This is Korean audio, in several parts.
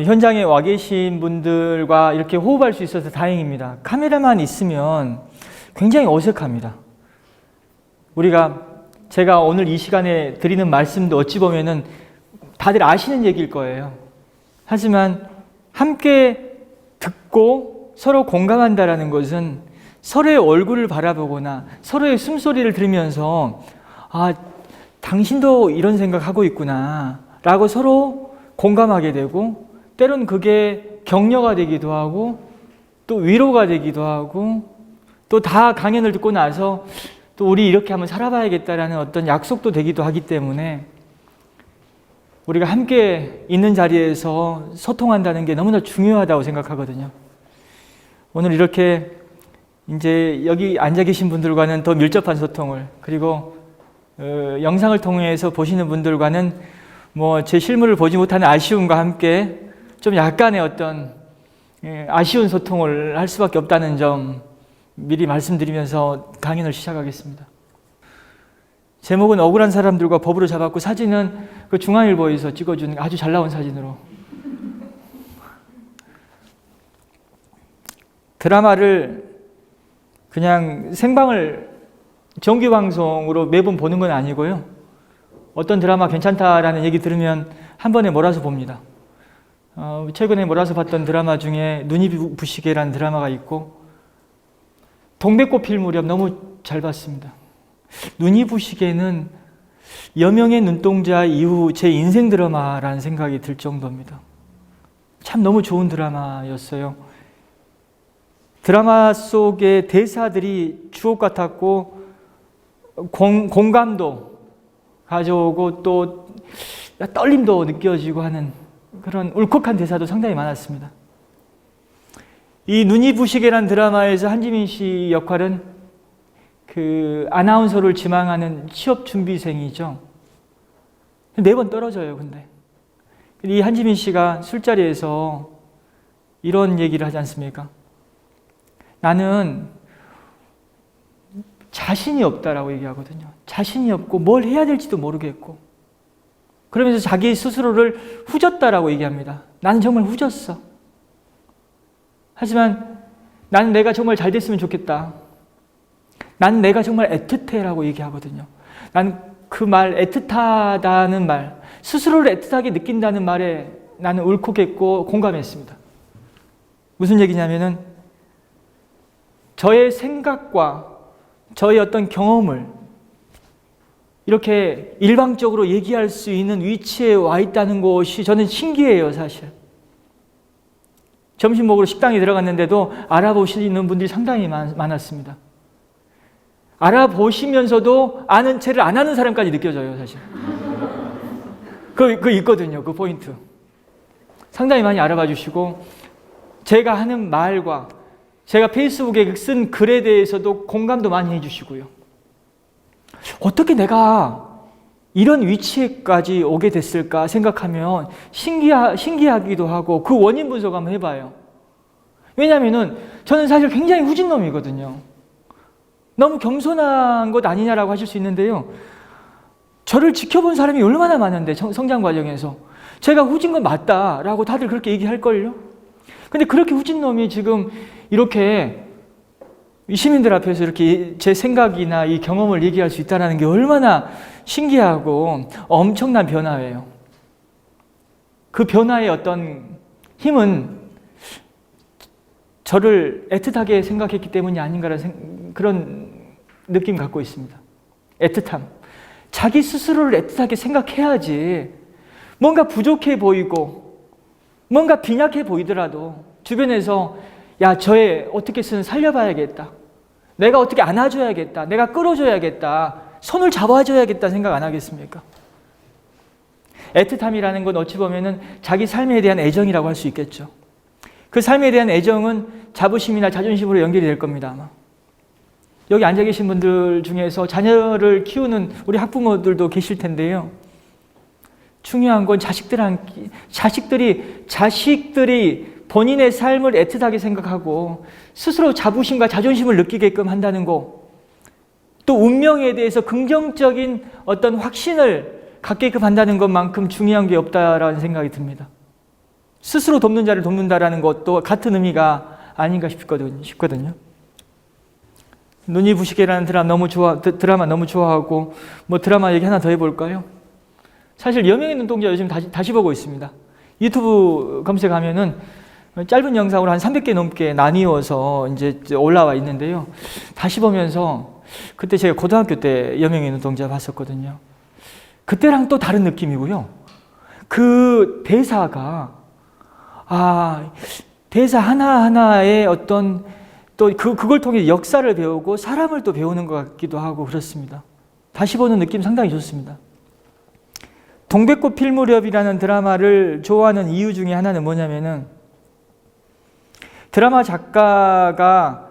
현장에 와 계신 분들과 이렇게 호흡할 수 있어서 다행입니다. 카메라만 있으면 굉장히 어색합니다. 제가 오늘 이 시간에 드리는 말씀도 어찌 보면은 다들 아시는 얘기일 거예요. 하지만 함께 듣고 서로 공감한다라는 것은 서로의 얼굴을 바라보거나 서로의 숨소리를 들으면서 당신도 이런 생각하고 있구나 라고 서로 공감하게 되고, 때론 그게 격려가 되기도 하고 또 위로가 되기도 하고, 또 다 강연을 듣고 나서 또 우리 이렇게 한번 살아봐야겠다라는 어떤 약속도 되기도 하기 때문에 우리가 함께 있는 자리에서 소통한다는 게 너무나 중요하다고 생각하거든요. 오늘 이렇게 이제 여기 앉아 계신 분들과는 더 밀접한 소통을, 그리고 영상을 통해서 보시는 분들과는 제 실물을 보지 못하는 아쉬움과 함께 좀 약간의 어떤 아쉬운 소통을 할 수밖에 없다는 점 미리 말씀드리면서 강연을 시작하겠습니다. 제목은 억울한 사람들과 법으로 잡았고, 사진은 그 중앙일보에서 찍어준 아주 잘 나온 사진으로. 드라마를 그냥 생방을 정규 방송으로 매번 보는 건 아니고요. 어떤 드라마 괜찮다라는 얘기 들으면 한 번에 몰아서 봅니다. 최근에 몰아서 봤던 드라마 중에 눈이 부시게라는 드라마가 있고, 동백꽃 필 무렵 너무 잘 봤습니다. 눈이 부시게는 여명의 눈동자 이후 제 인생 드라마라는 생각이 들 정도입니다. 참 너무 좋은 드라마였어요. 드라마 속의 대사들이 주옥 같았고 공감도 가져오고 또 떨림도 느껴지고 하는 그런 울컥한 대사도 상당히 많았습니다. 이 눈이 부시게란 드라마에서 한지민 씨 역할은 그 아나운서를 지망하는 취업 준비생이죠. 매번 떨어져요. 근데 이 한지민 씨가 술자리에서 이런 얘기를 하지 않습니까? 나는 자신이 없다라고 얘기하거든요. 자신이 없고 뭘 해야 될지도 모르겠고, 그러면서 자기 스스로를 후졌다라고 얘기합니다. 나는 정말 후졌어. 하지만 나는 내가 정말 잘 됐으면 좋겠다. 나는 내가 정말 애틋해라고 얘기하거든요. 난 그 말, 애틋하다는 말, 스스로를 애틋하게 느낀다는 말에 나는 울컥했고 공감했습니다. 무슨 얘기냐면은 저의 생각과 저의 어떤 경험을 이렇게 일방적으로 얘기할 수 있는 위치에 와 있다는 것이 저는 신기해요, 사실. 점심 먹으러 식당에 들어갔는데도 알아보시는 분들이 상당히 많았습니다. 알아보시면서도 아는 체를 안 하는 사람까지 느껴져요, 사실. 그거 있거든요, 그 포인트. 상당히 많이 알아봐 주시고, 제가 하는 말과 제가 페이스북에 쓴 글에 대해서도 공감도 많이 해주시고요. 어떻게 내가 이런 위치에까지 오게 됐을까 생각하면 신기하기도 하고 그 원인 분석 한번 해봐요. 왜냐하면 저는 사실 굉장히 후진 놈이거든요. 너무 겸손한 것 아니냐라고 하실 수 있는데요. 저를 지켜본 사람이 얼마나 많은데, 성장 과정에서. 제가 후진 건 맞다라고 다들 그렇게 얘기할걸요. 근데 그렇게 후진 놈이 지금 이렇게 시민들 앞에서 이렇게 제 생각이나 이 경험을 얘기할 수 있다는 게 얼마나 신기하고 엄청난 변화예요. 그 변화의 어떤 힘은 저를 애틋하게 생각했기 때문이 아닌가라는 그런 느낌 갖고 있습니다. 애틋함. 자기 스스로를 애틋하게 생각해야지 뭔가 부족해 보이고 뭔가 빈약해 보이더라도 주변에서 야, 저애 어떻게 쓰는 살려봐야겠다. 내가 어떻게 안아줘야겠다. 내가 끌어줘야겠다. 손을 잡아줘야겠다 생각 안 하겠습니까? 애틋함이라는 건 어찌 보면은 자기 삶에 대한 애정이라고 할 수 있겠죠. 그 삶에 대한 애정은 자부심이나 자존심으로 연결이 될 겁니다, 아마. 여기 앉아 계신 분들 중에서 자녀를 키우는 우리 학부모들도 계실 텐데요. 중요한 건 자식들이 본인의 삶을 애틋하게 생각하고 스스로 자부심과 자존심을 느끼게끔 한다는 거, 또 운명에 대해서 긍정적인 어떤 확신을 갖게끔 한다는 것만큼 중요한 게 없다라는 생각이 듭니다. 스스로 돕는 자를 돕는다라는 것도 같은 의미가 아닌가 싶거든요. 눈이 부시게라는 드라마 너무 좋아하고, 뭐 드라마 얘기 하나 더 해볼까요? 사실 여명의 눈동자 요즘 다시 보고 있습니다. 유튜브 검색하면은 짧은 영상으로 한 300개 넘게 나뉘어서 이제 올라와 있는데요. 다시 보면서 그때 제가 고등학교 때 여명의 눈동자 봤었거든요. 그때랑 또 다른 느낌이고요. 그 대사가 대사 하나하나의 어떤 또 그걸 통해 역사를 배우고 사람을 또 배우는 것 같기도 하고 그렇습니다. 다시 보는 느낌 상당히 좋습니다. 동백꽃 필 무렵이라는 드라마를 좋아하는 이유 중에 하나는 뭐냐면은 드라마 작가가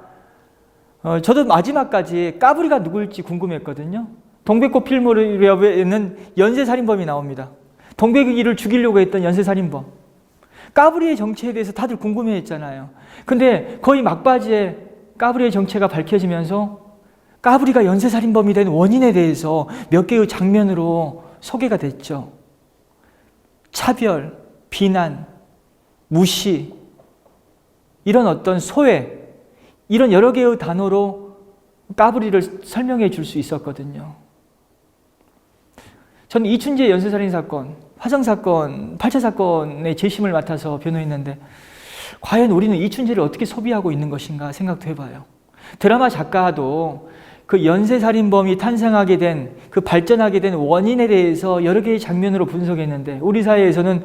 저도 마지막까지 까불이가 누구일지 궁금했거든요. 동백꽃 필 무렵에는 연쇄살인범이 나옵니다. 동백이를 죽이려고 했던 연쇄살인범. 까불이의 정체에 대해서 다들 궁금해했잖아요. 근데 거의 막바지에 까불이의 정체가 밝혀지면서 까불이가 연쇄살인범이 된 원인에 대해서 몇 개의 장면으로 소개가 됐죠. 차별, 비난, 무시, 이런 어떤 소외, 이런 여러 개의 단어로 까불이를 설명해 줄 수 있었거든요. 저는 이춘재 연쇄살인 사건, 화성 사건, 8차 사건의 재심을 맡아서 변호했는데 과연 우리는 이춘재를 어떻게 소비하고 있는 것인가 생각도 해봐요. 드라마 작가도 그 연쇄살인범이 탄생하게 된, 그 발전하게 된 원인에 대해서 여러 개의 장면으로 분석했는데 우리 사회에서는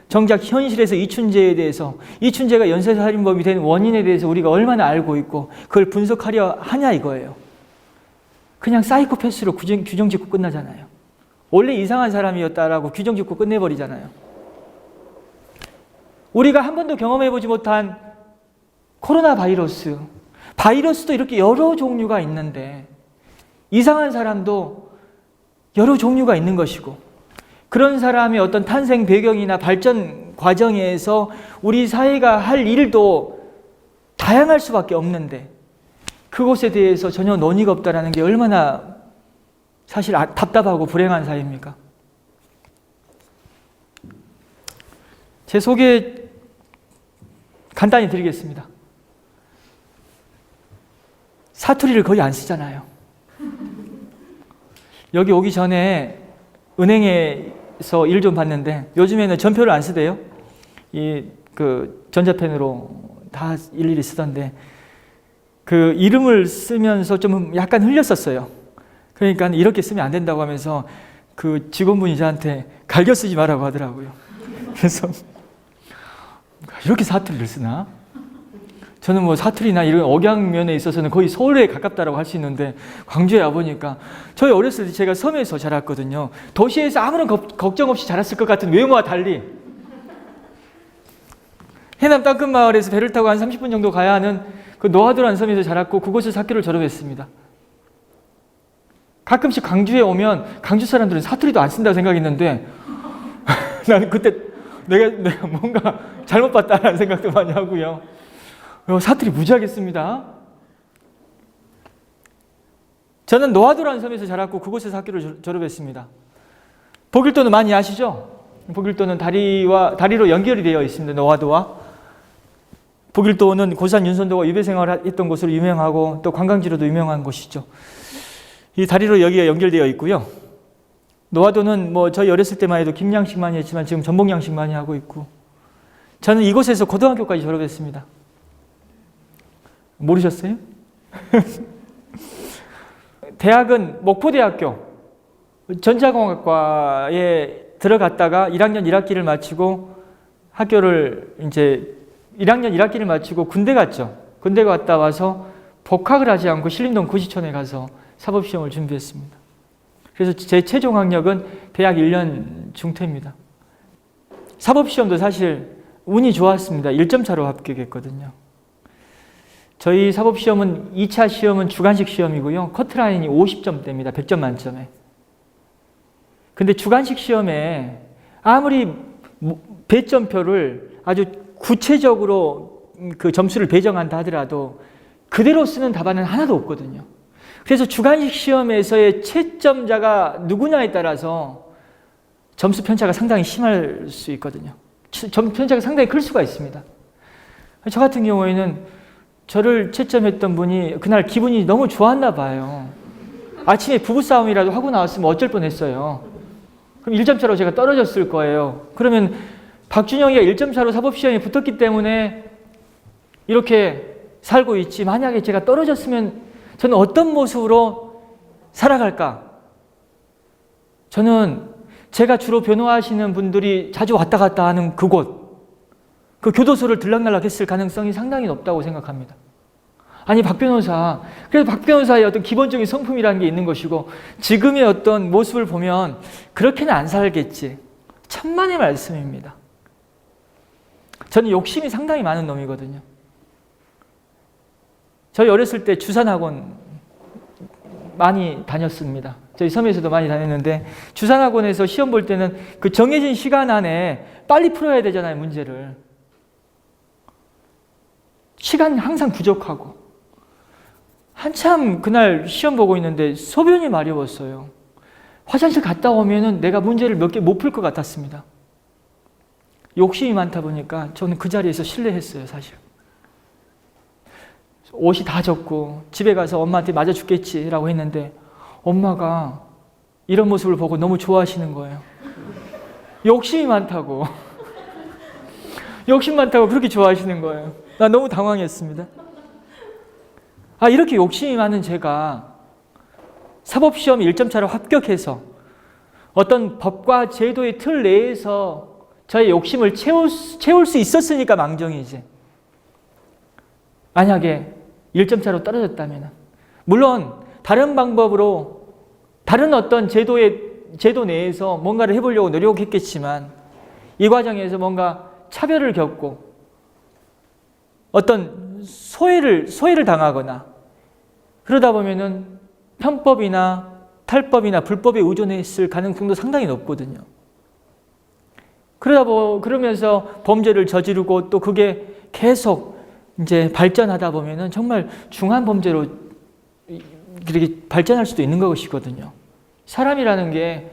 정작 현실에서 이춘재에 대해서, 이춘재가 연쇄살인범이 된 원인에 대해서 우리가 얼마나 알고 있고 그걸 분석하려 하냐 이거예요. 그냥 사이코패스로 규정 짓고 끝나잖아요. 원래 이상한 사람이었다라고 규정 짓고 끝내버리잖아요. 우리가 한 번도 경험해보지 못한 코로나 바이러스도 이렇게 여러 종류가 있는데 이상한 사람도 여러 종류가 있는 것이고 그런 사람의 어떤 탄생 배경이나 발전 과정에서 우리 사회가 할 일도 다양할 수밖에 없는데 그것에 대해서 전혀 논의가 없다는 게 얼마나 사실 답답하고 불행한 사회입니까? 제 소개 간단히 드리겠습니다. 사투리를 거의 안 쓰잖아요. 여기 오기 전에 은행에서 일 좀 봤는데 요즘에는 전표를 안 쓰대요. 전자펜으로 다 일일이 쓰던데 그 이름을 쓰면서 좀 약간 흘렸었어요. 그러니까 이렇게 쓰면 안 된다고 하면서 그 직원분이 저한테 갈겨 쓰지 말라고 하더라고요. 그래서 이렇게 사투리를 쓰나? 저는 뭐 사투리나 이런 억양면에 있어서는 거의 서울에 가깝다라고 할 수 있는데 광주에 와보니까 저희 어렸을 때 제가 섬에서 자랐거든요. 도시에서 아무런 걱정 없이 자랐을 것 같은 외모와 달리 해남 땅끝마을에서 배를 타고 한 30분 정도 가야 하는 그 노하도라는 섬에서 자랐고 그곳에서 학교를 졸업했습니다. 가끔씩 광주에 오면 광주 사람들은 사투리도 안 쓴다고 생각했는데 나는 그때 내가 뭔가 잘못 봤다라는 생각도 많이 하고요. 사투리 무지하게 씁니다. 저는 노하도라는 섬에서 자랐고 그곳에서 학교를 졸업했습니다. 복일도는 많이 아시죠? 복일도는 다리로 연결이 되어 있습니다. 노하도와. 복일도는 고산 윤선도가 유배 생활을 했던 곳으로 유명하고 또 관광지로도 유명한 곳이죠. 이 다리로 여기가 연결되어 있고요. 노하도는 뭐 저희 어렸을 때만 해도 김양식 많이 했지만 지금 전복양식 많이 하고 있고 저는 이곳에서 고등학교까지 졸업했습니다. 모르셨어요? 대학은 목포대학교 전자공학과에 들어갔다가 1학년 1학기를 마치고 학교를 이제 1학년 1학기를 마치고 군대 갔죠. 군대 갔다 와서 복학을 하지 않고 신림동 고시촌에 가서 사법시험을 준비했습니다. 그래서 제 최종 학력은 대학 1년 중퇴입니다. 사법시험도 사실 운이 좋았습니다. 1점 차로 합격했거든요. 저희 사법시험은 2차 시험은 주관식 시험이고요. 커트라인이 50점대입니다. 100점 만점에. 근데 주관식 시험에 아무리 배점표를 아주 구체적으로 그 점수를 배정한다 하더라도 그대로 쓰는 답안은 하나도 없거든요. 그래서 주관식 시험에서의 채점자가 누구냐에 따라서 점수 편차가 상당히 심할 수 있거든요. 편차가 상당히 클 수가 있습니다. 저 같은 경우에는 저를 채점했던 분이 그날 기분이 너무 좋았나 봐요. 아침에 부부싸움이라도 하고 나왔으면 어쩔 뻔했어요. 그럼 1점 차로 제가 떨어졌을 거예요. 그러면 박준영이가 1점 차로 사법시험에 붙었기 때문에 이렇게 살고 있지, 만약에 제가 떨어졌으면 저는 어떤 모습으로 살아갈까? 저는 제가 주로 변호하시는 분들이 자주 왔다 갔다 하는 그곳, 그 교도소를 들락날락 했을 가능성이 상당히 높다고 생각합니다. 아니, 박 변호사, 그래서 박 변호사의 어떤 기본적인 성품이라는 게 있는 것이고, 지금의 어떤 모습을 보면 그렇게는 안 살겠지. 천만의 말씀입니다. 저는 욕심이 상당히 많은 놈이거든요. 저희 어렸을 때 주산학원 많이 다녔습니다. 저희 섬에서도 많이 다녔는데, 주산학원에서 시험 볼 때는 그 정해진 시간 안에 빨리 풀어야 되잖아요, 문제를. 시간이 항상 부족하고. 한참 그날 시험 보고 있는데 소변이 마려웠어요. 화장실 갔다 오면은 내가 문제를 몇 개 못 풀 것 같았습니다. 욕심이 많다 보니까 저는 그 자리에서 실례했어요, 사실. 옷이 다 젖고 집에 가서 엄마한테 맞아 죽겠지라고 했는데 엄마가 이런 모습을 보고 너무 좋아하시는 거예요. 욕심이 많다고. 욕심 많다고 그렇게 좋아하시는 거예요. 나 너무 당황했습니다. 이렇게 욕심이 많은 제가 사법시험 1점 차로 합격해서 어떤 법과 제도의 틀 내에서 저의 욕심을 채울 수 있었으니까 망정이지. 만약에 1점 차로 떨어졌다면, 물론 다른 방법으로 다른 어떤 제도 내에서 뭔가를 해보려고 노력했겠지만 이 과정에서 뭔가 차별을 겪고 어떤 소외를 당하거나 그러다 보면은 편법이나 탈법이나 불법에 의존했을 가능성도 상당히 높거든요. 그러면서 범죄를 저지르고 또 그게 계속 이제 발전하다 보면은 정말 중한 범죄로 이렇게 발전할 수도 있는 것이거든요. 사람이라는 게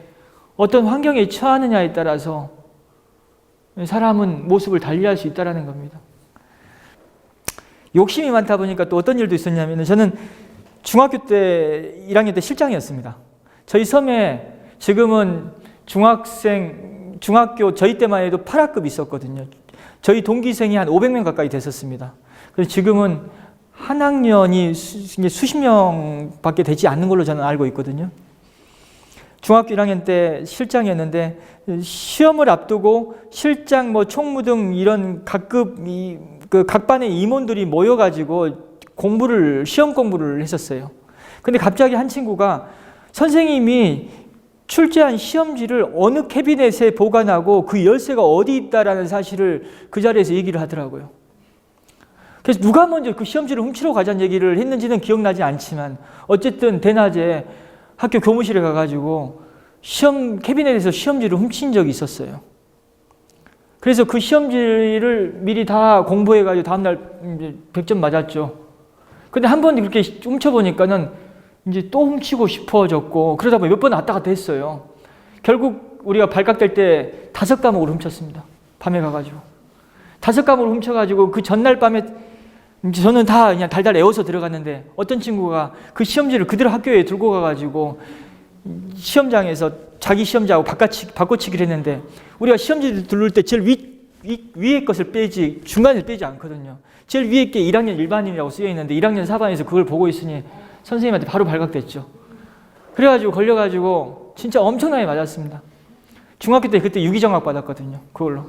어떤 환경에 처하느냐에 따라서 사람은 모습을 달리할 수 있다는 겁니다. 욕심이 많다 보니까 또 어떤 일도 있었냐면, 저는 중학교 때 1학년 때 실장이었습니다. 저희 섬에 지금은 중학교 저희 때만 해도 8학급이 있었거든요. 저희 동기생이 한 500명 가까이 됐었습니다. 그래서 지금은 한 학년이 수십 명밖에 되지 않는 걸로 저는 알고 있거든요. 중학교 1학년 때 실장이었는데 시험을 앞두고 실장, 총무 등 이런 각 반의 임원들이 모여가지고 시험 공부를 했었어요. 근데 갑자기 한 친구가 선생님이 출제한 시험지를 어느 캐비넷에 보관하고 그 열쇠가 어디 있다라는 사실을 그 자리에서 얘기를 하더라고요. 그래서 누가 먼저 그 시험지를 훔치러 가자는 얘기를 했는지는 기억나지 않지만 어쨌든 대낮에 학교 교무실에 가가지고 시험 캐비넷에서 시험지를 훔친 적이 있었어요. 그래서 그 시험지를 미리 다 공부해가지고 다음날 100점 맞았죠. 근데 한 번 그렇게 훔쳐보니까는 이제 또 훔치고 싶어졌고, 그러다 보니 몇 번 왔다 갔다 했어요. 결국 우리가 발각될 때 5과목을 훔쳤습니다. 밤에 가가지고. 5과목을 훔쳐가지고 그 전날 밤에 저는 다 그냥 달달 애워서 들어갔는데 어떤 친구가 그 시험지를 그대로 학교에 들고 가가지고 시험장에서 자기 시험지하고 바꿔치기를 했는데, 우리가 시험지를 두를 때 제일 위에 것을 빼지 중간을 빼지 않거든요. 제일 위에 게 1학년 일반인이라고 쓰여 있는데 1학년 4반에서 그걸 보고 있으니 선생님한테 바로 발각됐죠. 그래가지고 걸려가지고 진짜 엄청나게 맞았습니다. 중학교 때 그때 유기정학 받았거든요. 그걸로.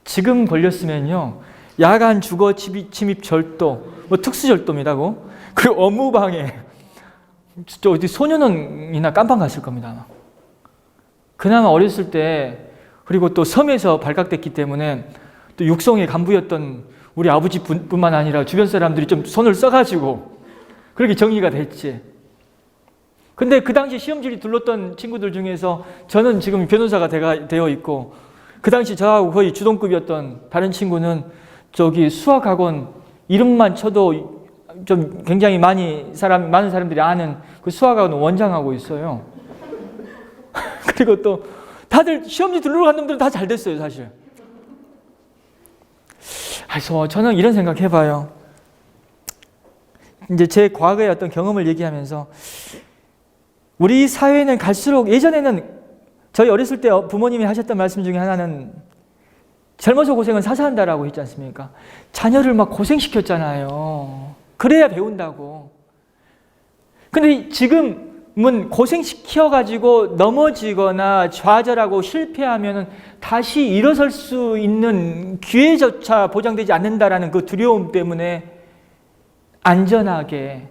지금 걸렸으면요, 야간 주거 침입 절도, 특수절도입니다고. 그리고 업무방해. 어디 소년원이나 깜빵 갔을 겁니다, 아마. 그나마 어렸을 때, 그리고 또 섬에서 발각됐기 때문에 또 육성의 간부였던 우리 아버지뿐만 아니라 주변 사람들이 좀 손을 써가지고 그렇게 정리가 됐지. 근데 그 당시 시험지를 둘렀던 친구들 중에서 저는 지금 변호사가 되어 있고, 그 당시 저하고 거의 주동급이었던 다른 친구는 저기 수학학원 이름만 쳐도 좀 굉장히 많은 사람들이 아는 그 수학학원 원장하고 있어요. 그리고 또 다들 시험지 들러 간 놈들은 다 잘 됐어요, 사실. 그래서 저는 이런 생각 해봐요. 이제 제 과거의 어떤 경험을 얘기하면서 우리 사회는 갈수록, 예전에는 저희 어렸을 때 부모님이 하셨던 말씀 중에 하나는 젊어서 고생은 사서 한다라고 했지 않습니까? 자녀를 막 고생시켰잖아요. 그래야 배운다고. 근데 지금은 고생시켜가지고 넘어지거나 좌절하고 실패하면 다시 일어설 수 있는 기회조차 보장되지 않는다라는 그 두려움 때문에 안전하게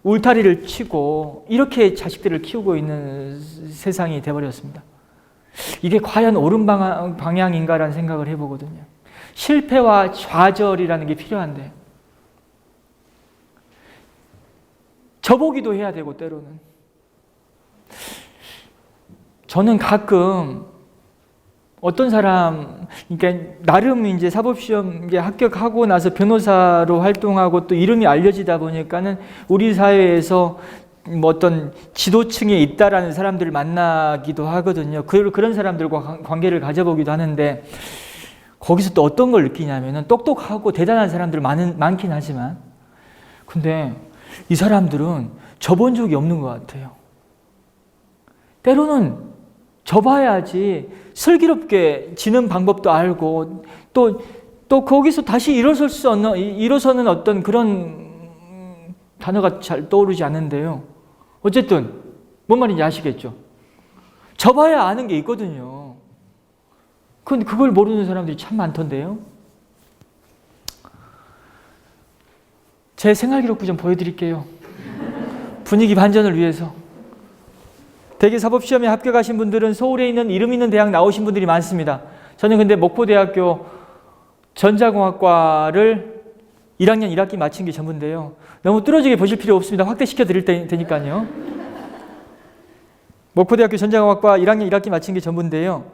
울타리를 치고 이렇게 자식들을 키우고 있는 세상이 되어버렸습니다. 이게 과연 옳은 방향인가라는 생각을 해보거든요. 실패와 좌절이라는 게 필요한데 저보기도 해야 되고, 때로는 저는 가끔 어떤 사람, 그러니까 나름 이제 사법시험 합격하고 나서 변호사로 활동하고 또 이름이 알려지다 보니까는 우리 사회에서 뭐 어떤 지도층에 있다라는 사람들을 만나기도 하거든요. 그런 사람들과 관계를 가져보기도 하는데 거기서 또 어떤 걸 느끼냐면은 똑똑하고 대단한 사람들 많긴 하지만 근데 이 사람들은 져본 적이 없는 것 같아요. 때로는 져봐야지 슬기롭게 지는 방법도 알고 또 거기서 다시 일어서는 어떤 그런 단어가 잘 떠오르지 않는데요. 어쨌든 뭔 말인지 아시겠죠? 져봐야 아는 게 있거든요. 근데 그걸 모르는 사람들이 참 많던데요. 제 생활기록부 좀 보여드릴게요. 분위기 반전을 위해서. 대개 사법시험에 합격하신 분들은 서울에 있는 이름 있는 대학 나오신 분들이 많습니다. 저는 근데 목포대학교 전자공학과를 1학년 1학기 마친 게 전부인데요. 너무 뚫어지게 보실 필요 없습니다. 확대시켜 드릴 테니까요. 목포대학교 전자공학과 1학년 1학기 마친 게 전부인데요.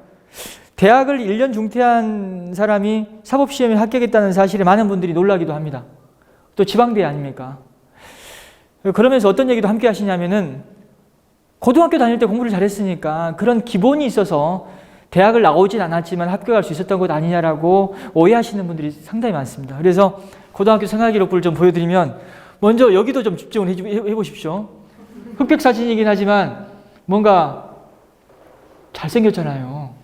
대학을 1년 중퇴한 사람이 사법시험에 합격했다는 사실에 많은 분들이 놀라기도 합니다. 또 지방대 아닙니까? 그러면서 어떤 얘기도 함께 하시냐면은 고등학교 다닐 때 공부를 잘했으니까 그런 기본이 있어서 대학을 나오진 않았지만 합격할 수 있었던 것 아니냐라고 오해하시는 분들이 상당히 많습니다. 그래서 고등학교 생활기록부를 좀 보여드리면 먼저 여기도 좀 집중을 해보십시오. 흑백 사진이긴 하지만 뭔가 잘생겼잖아요.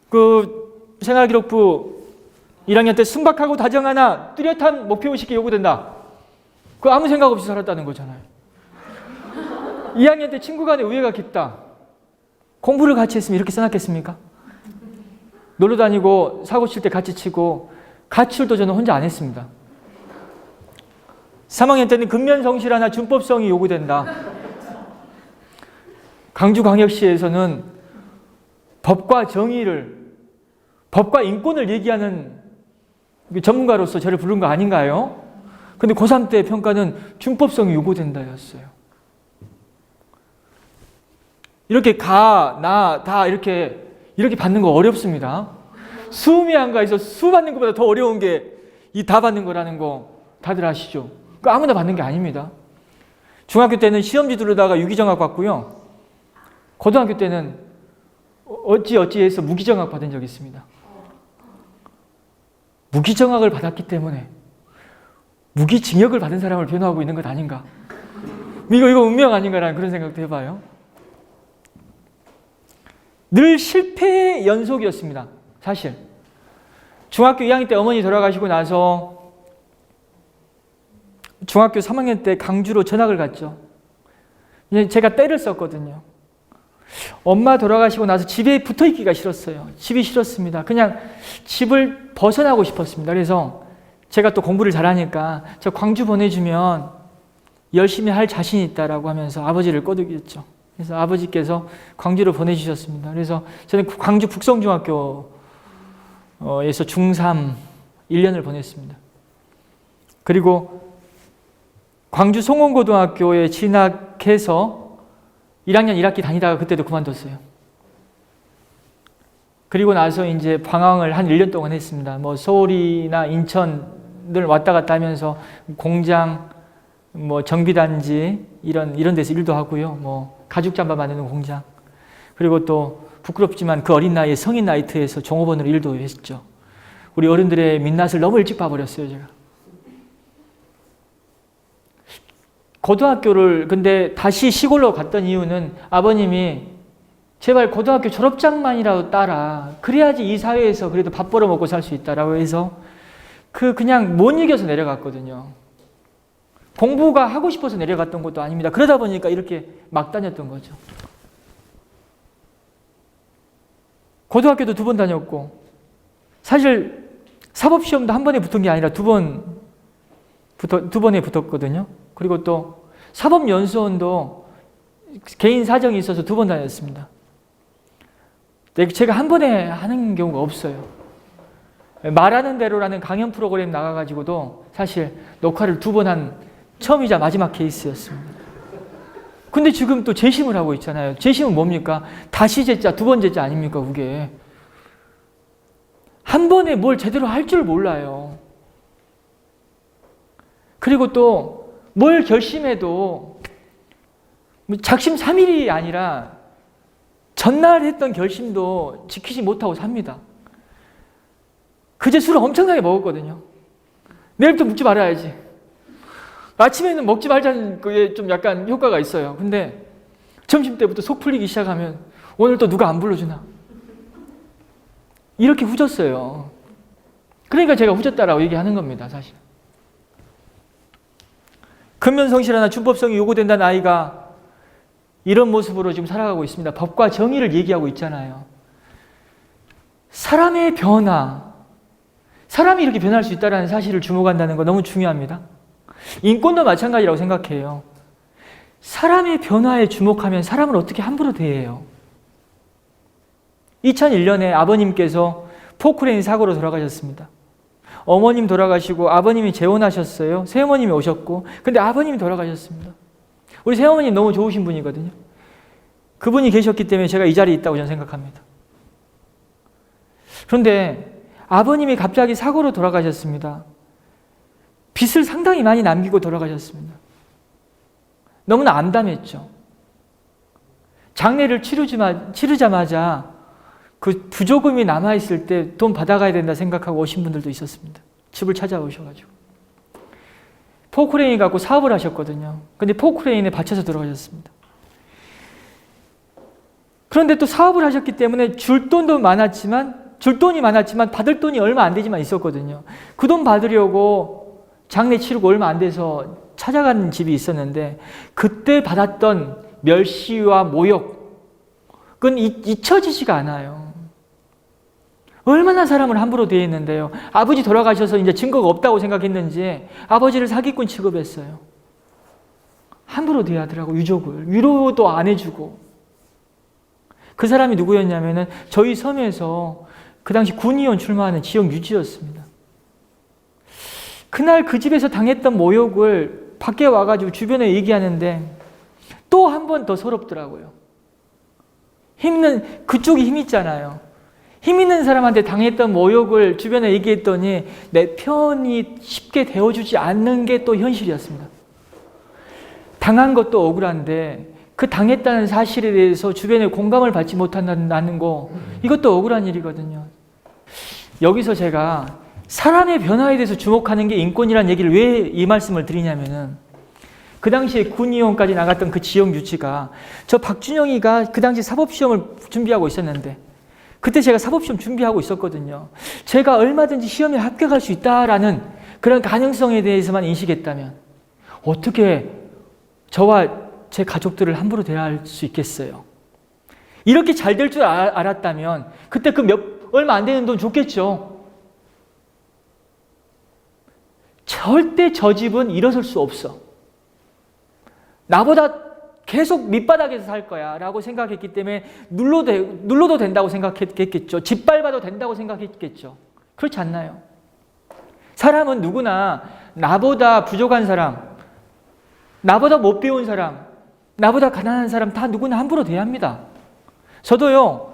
그 생활기록부 1학년 때 순박하고 다정하나 뚜렷한 목표의식이 요구된다. 그 아무 생각 없이 살았다는 거잖아요. 2학년 때 친구 간에 우애가 깊다. 공부를 같이 했으면 이렇게 써놨겠습니까? 놀러 다니고 사고 칠 때 같이 치고 가출도 저는 혼자 안 했습니다. 3학년 때는 근면성실하나 준법성이 요구된다. 강주광역시에서는 법과 정의를, 법과 인권을 얘기하는 전문가로서 저를 부른 거 아닌가요? 근데 고3 때 평가는 준법성이 요구된다였어요. 이렇게 가, 나, 다 이렇게 받는 거 어렵습니다. 수음이 한가해서 수 받는 것보다 더 어려운 게 이 다 받는 거라는 거 다들 아시죠? 그 아무나 받는 게 아닙니다. 중학교 때는 시험지 두르다가 유기정학 받고요. 고등학교 때는 어찌해서 무기정학 받은 적이 있습니다. 무기정학을 받았기 때문에 무기징역을 받은 사람을 변호하고 있는 것 아닌가? 이거 운명 아닌가라는 그런 생각도 해봐요. 늘 실패의 연속이었습니다. 사실 중학교 2학년 때 어머니 돌아가시고 나서 중학교 3학년 때 강주로 전학을 갔죠. 제가 떼를 썼거든요. 엄마 돌아가시고 나서 집에 붙어있기가 싫었어요. 집이 싫었습니다. 그냥 집을 벗어나고 싶었습니다. 그래서 제가 또 공부를 잘하니까 저 광주 보내주면 열심히 할 자신이 있다라고 하면서 아버지를 꼬드겼죠. 그래서 아버지께서 광주로 보내주셨습니다. 그래서 저는 광주 북성중학교에서 중3 1년을 보냈습니다. 그리고 광주 송원고등학교에 진학해서 1학년 1학기 다니다가 그때도 그만뒀어요. 그리고 나서 이제 방황을 한 1년 동안 했습니다. 뭐 서울이나 인천을 왔다 갔다 하면서 공장, 뭐 정비단지 이런 데서 일도 하고요. 뭐 가죽 잠바 만드는 공장, 그리고 또 부끄럽지만 그 어린 나이에 성인 나이트에서 종업원으로 일도 했죠. 우리 어른들의 민낯을 너무 일찍 봐버렸어요, 제가. 고등학교를 근데 다시 시골로 갔던 이유는 아버님이 제발 고등학교 졸업장만이라도 따라. 그래야지 이 사회에서 그래도 밥 벌어 먹고 살 수 있다라고 해서 그냥 못 이겨서 내려갔거든요. 공부가 하고 싶어서 내려갔던 것도 아닙니다. 그러다 보니까 이렇게 막 다녔던 거죠. 고등학교도 2번 다녔고, 사실 사법시험도 한 번에 붙은 게 아니라 2번에 붙었거든요. 그리고 또 사법연수원도 개인 사정이 있어서 2번 다녔습니다. 제가 한 번에 하는 경우가 없어요. 말하는 대로라는 강연 프로그램 나가가지고도 사실 녹화를 2번 한 처음이자 마지막 케이스였습니다. 근데 지금 또 재심을 하고 있잖아요. 재심은 뭡니까? 다시 제자, 2번 제자 아닙니까, 그게. 한 번에 뭘 제대로 할 줄 몰라요. 그리고 또 뭘 결심해도 작심 삼일이 아니라 전날 했던 결심도 지키지 못하고 삽니다. 그제 술을 엄청나게 먹었거든요. 내일부터 먹지 말아야지. 아침에는 먹지 말자는 그게 좀 약간 효과가 있어요. 근데 점심 때부터 속 풀리기 시작하면 오늘 또 누가 안 불러주나. 이렇게 후졌어요. 그러니까 제가 후졌다라고 얘기하는 겁니다, 사실. 근면성실하나 준법성이 요구된다는 아이가 이런 모습으로 지금 살아가고 있습니다. 법과 정의를 얘기하고 있잖아요. 사람의 변화, 사람이 이렇게 변할 수 있다는 사실을 주목한다는 거 너무 중요합니다. 인권도 마찬가지라고 생각해요. 사람의 변화에 주목하면 사람을 어떻게 함부로 대해요? 2001년에 아버님께서 포크레인 사고로 돌아가셨습니다. 어머님 돌아가시고 아버님이 재혼하셨어요. 새어머님이 오셨고, 근데 아버님이 돌아가셨습니다. 우리 새어머님 너무 좋으신 분이거든요. 그분이 계셨기 때문에 제가 이 자리에 있다고 저는 생각합니다. 그런데 아버님이 갑자기 사고로 돌아가셨습니다. 빚을 상당히 많이 남기고 돌아가셨습니다. 너무나 암담했죠. 장례를 치르자마자 그 부조금이 남아있을 때 돈 받아가야 된다 생각하고 오신 분들도 있었습니다. 집을 찾아오셔가지고. 포크레인 갖고 사업을 하셨거든요. 근데 포크레인에 받쳐서 들어가셨습니다. 그런데 또 사업을 하셨기 때문에 줄 돈이 많았지만 받을 돈이 얼마 안 되지만 있었거든요. 그 돈 받으려고 장례 치르고 얼마 안 돼서 찾아가는 집이 있었는데 그때 받았던 멸시와 모욕, 그건 잊혀지지가 않아요. 얼마나 사람을 함부로 대했는데요. 아버지 돌아가셔서 이제 증거가 없다고 생각했는지 아버지를 사기꾼 취급했어요. 함부로 대하더라고, 유족을. 위로도 안 해주고. 그 사람이 누구였냐면은 저희 섬에서 그 당시 군의원 출마하는 지역 유지였습니다. 그날 그 집에서 당했던 모욕을 밖에 와가지고 주변에 얘기하는데 또 한 번 더 서럽더라고요. 그쪽이 힘 있잖아요. 힘 있는 사람한테 당했던 모욕을 주변에 얘기했더니 내 편이 쉽게 되어주지 않는 게 또 현실이었습니다. 당한 것도 억울한데 그 당했다는 사실에 대해서 주변에 공감을 받지 못한다는 거, 이것도 억울한 일이거든요. 여기서 제가 사람의 변화에 대해서 주목하는 게 인권이라는 얘기를 왜 이 말씀을 드리냐면은 그 당시에 군의원까지 나갔던 그 지역 유치가, 저 박준영이가 그 당시 사법시험을 준비하고 있었는데 그때 제가 사법시험 준비하고 있었거든요. 제가 얼마든지 시험에 합격할 수 있다라는 그런 가능성에 대해서만 인식했다면 어떻게 저와 제 가족들을 함부로 대할 수 있겠어요? 이렇게 잘 될 줄 알았다면 그때 얼마 안 되는 돈 줬겠죠. 절대 저 집은 일어설 수 없어. 나보다 계속 밑바닥에서 살 거야 라고 생각했기 때문에 눌러도 된다고 생각했겠죠. 짓밟아도 된다고 생각했겠죠. 그렇지 않나요? 사람은 누구나 나보다 부족한 사람, 나보다 못 배운 사람, 나보다 가난한 사람 다 누구나 함부로 대합니다. 저도요,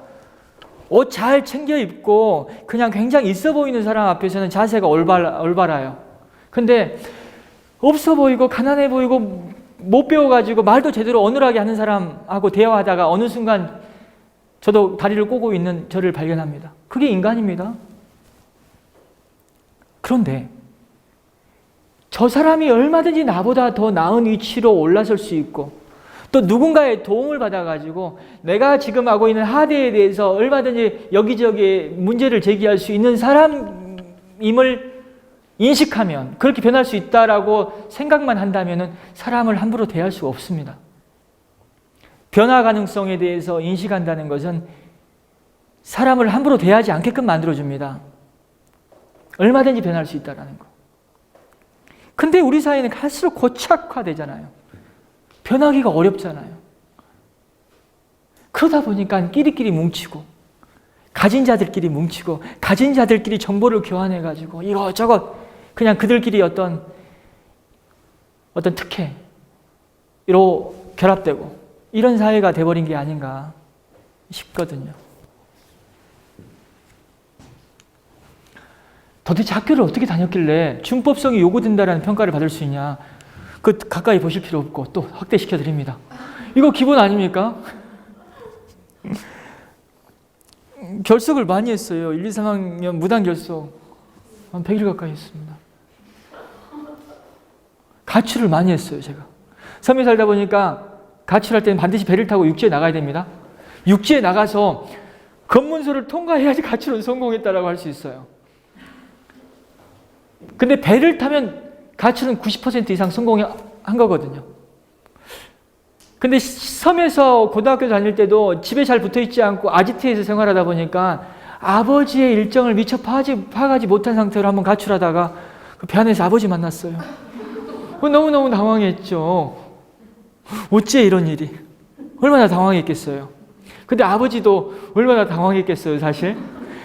옷 잘 챙겨 입고 그냥 굉장히 있어 보이는 사람 앞에서는 자세가 올바라요. 근데 없어 보이고 가난해 보이고 못 배워가지고 말도 제대로 어눌하게 하는 사람하고 대화하다가 어느 순간 저도 다리를 꼬고 있는 저를 발견합니다. 그게 인간입니다. 그런데 저 사람이 얼마든지 나보다 더 나은 위치로 올라설 수 있고 또 누군가의 도움을 받아가지고 내가 지금 하고 있는 하대에 대해서 얼마든지 여기저기 문제를 제기할 수 있는 사람임을 인식하면 그렇게 변할 수 있다라고 생각만 한다면 사람을 함부로 대할 수가 없습니다. 변화 가능성에 대해서 인식한다는 것은 사람을 함부로 대하지 않게끔 만들어줍니다. 얼마든지 변할 수 있다는 거. 근데 우리 사회는 갈수록 고착화되잖아요. 변하기가 어렵잖아요. 그러다 보니까 끼리끼리 뭉치고 가진 자들끼리 뭉치고 가진 자들끼리 정보를 교환해가지고 이것저것 그냥 그들끼리 어떤 특혜로 결합되고 이런 사회가 돼버린 게 아닌가 싶거든요. 도대체 학교를 어떻게 다녔길래 준법성이 요구된다라는 평가를 받을 수 있냐. 그 가까이 보실 필요 없고 또 확대시켜 드립니다. 이거 기본 아닙니까? 결석을 많이 했어요. 1, 2, 3학년 무단 결석 한 100일 가까이 했습니다. 가출을 많이 했어요. 제가 섬에 살다 보니까 가출할 때는 반드시 배를 타고 육지에 나가야 됩니다. 육지에 나가서 검문소를 통과해야지 가출은 성공했다라고 할 수 있어요. 근데 배를 타면 가출은 90% 이상 성공한 거거든요. 근데 섬에서 고등학교 다닐 때도 집에 잘 붙어있지 않고 아지트에서 생활하다 보니까 아버지의 일정을 미처 파악하지 못한 상태로 한번 가출하다가 그 배 안에서 아버지 만났어요. 너무너무 당황했죠. 어찌해 이런 일이. 얼마나 당황했겠어요. 근데 아버지도 얼마나 당황했겠어요, 사실.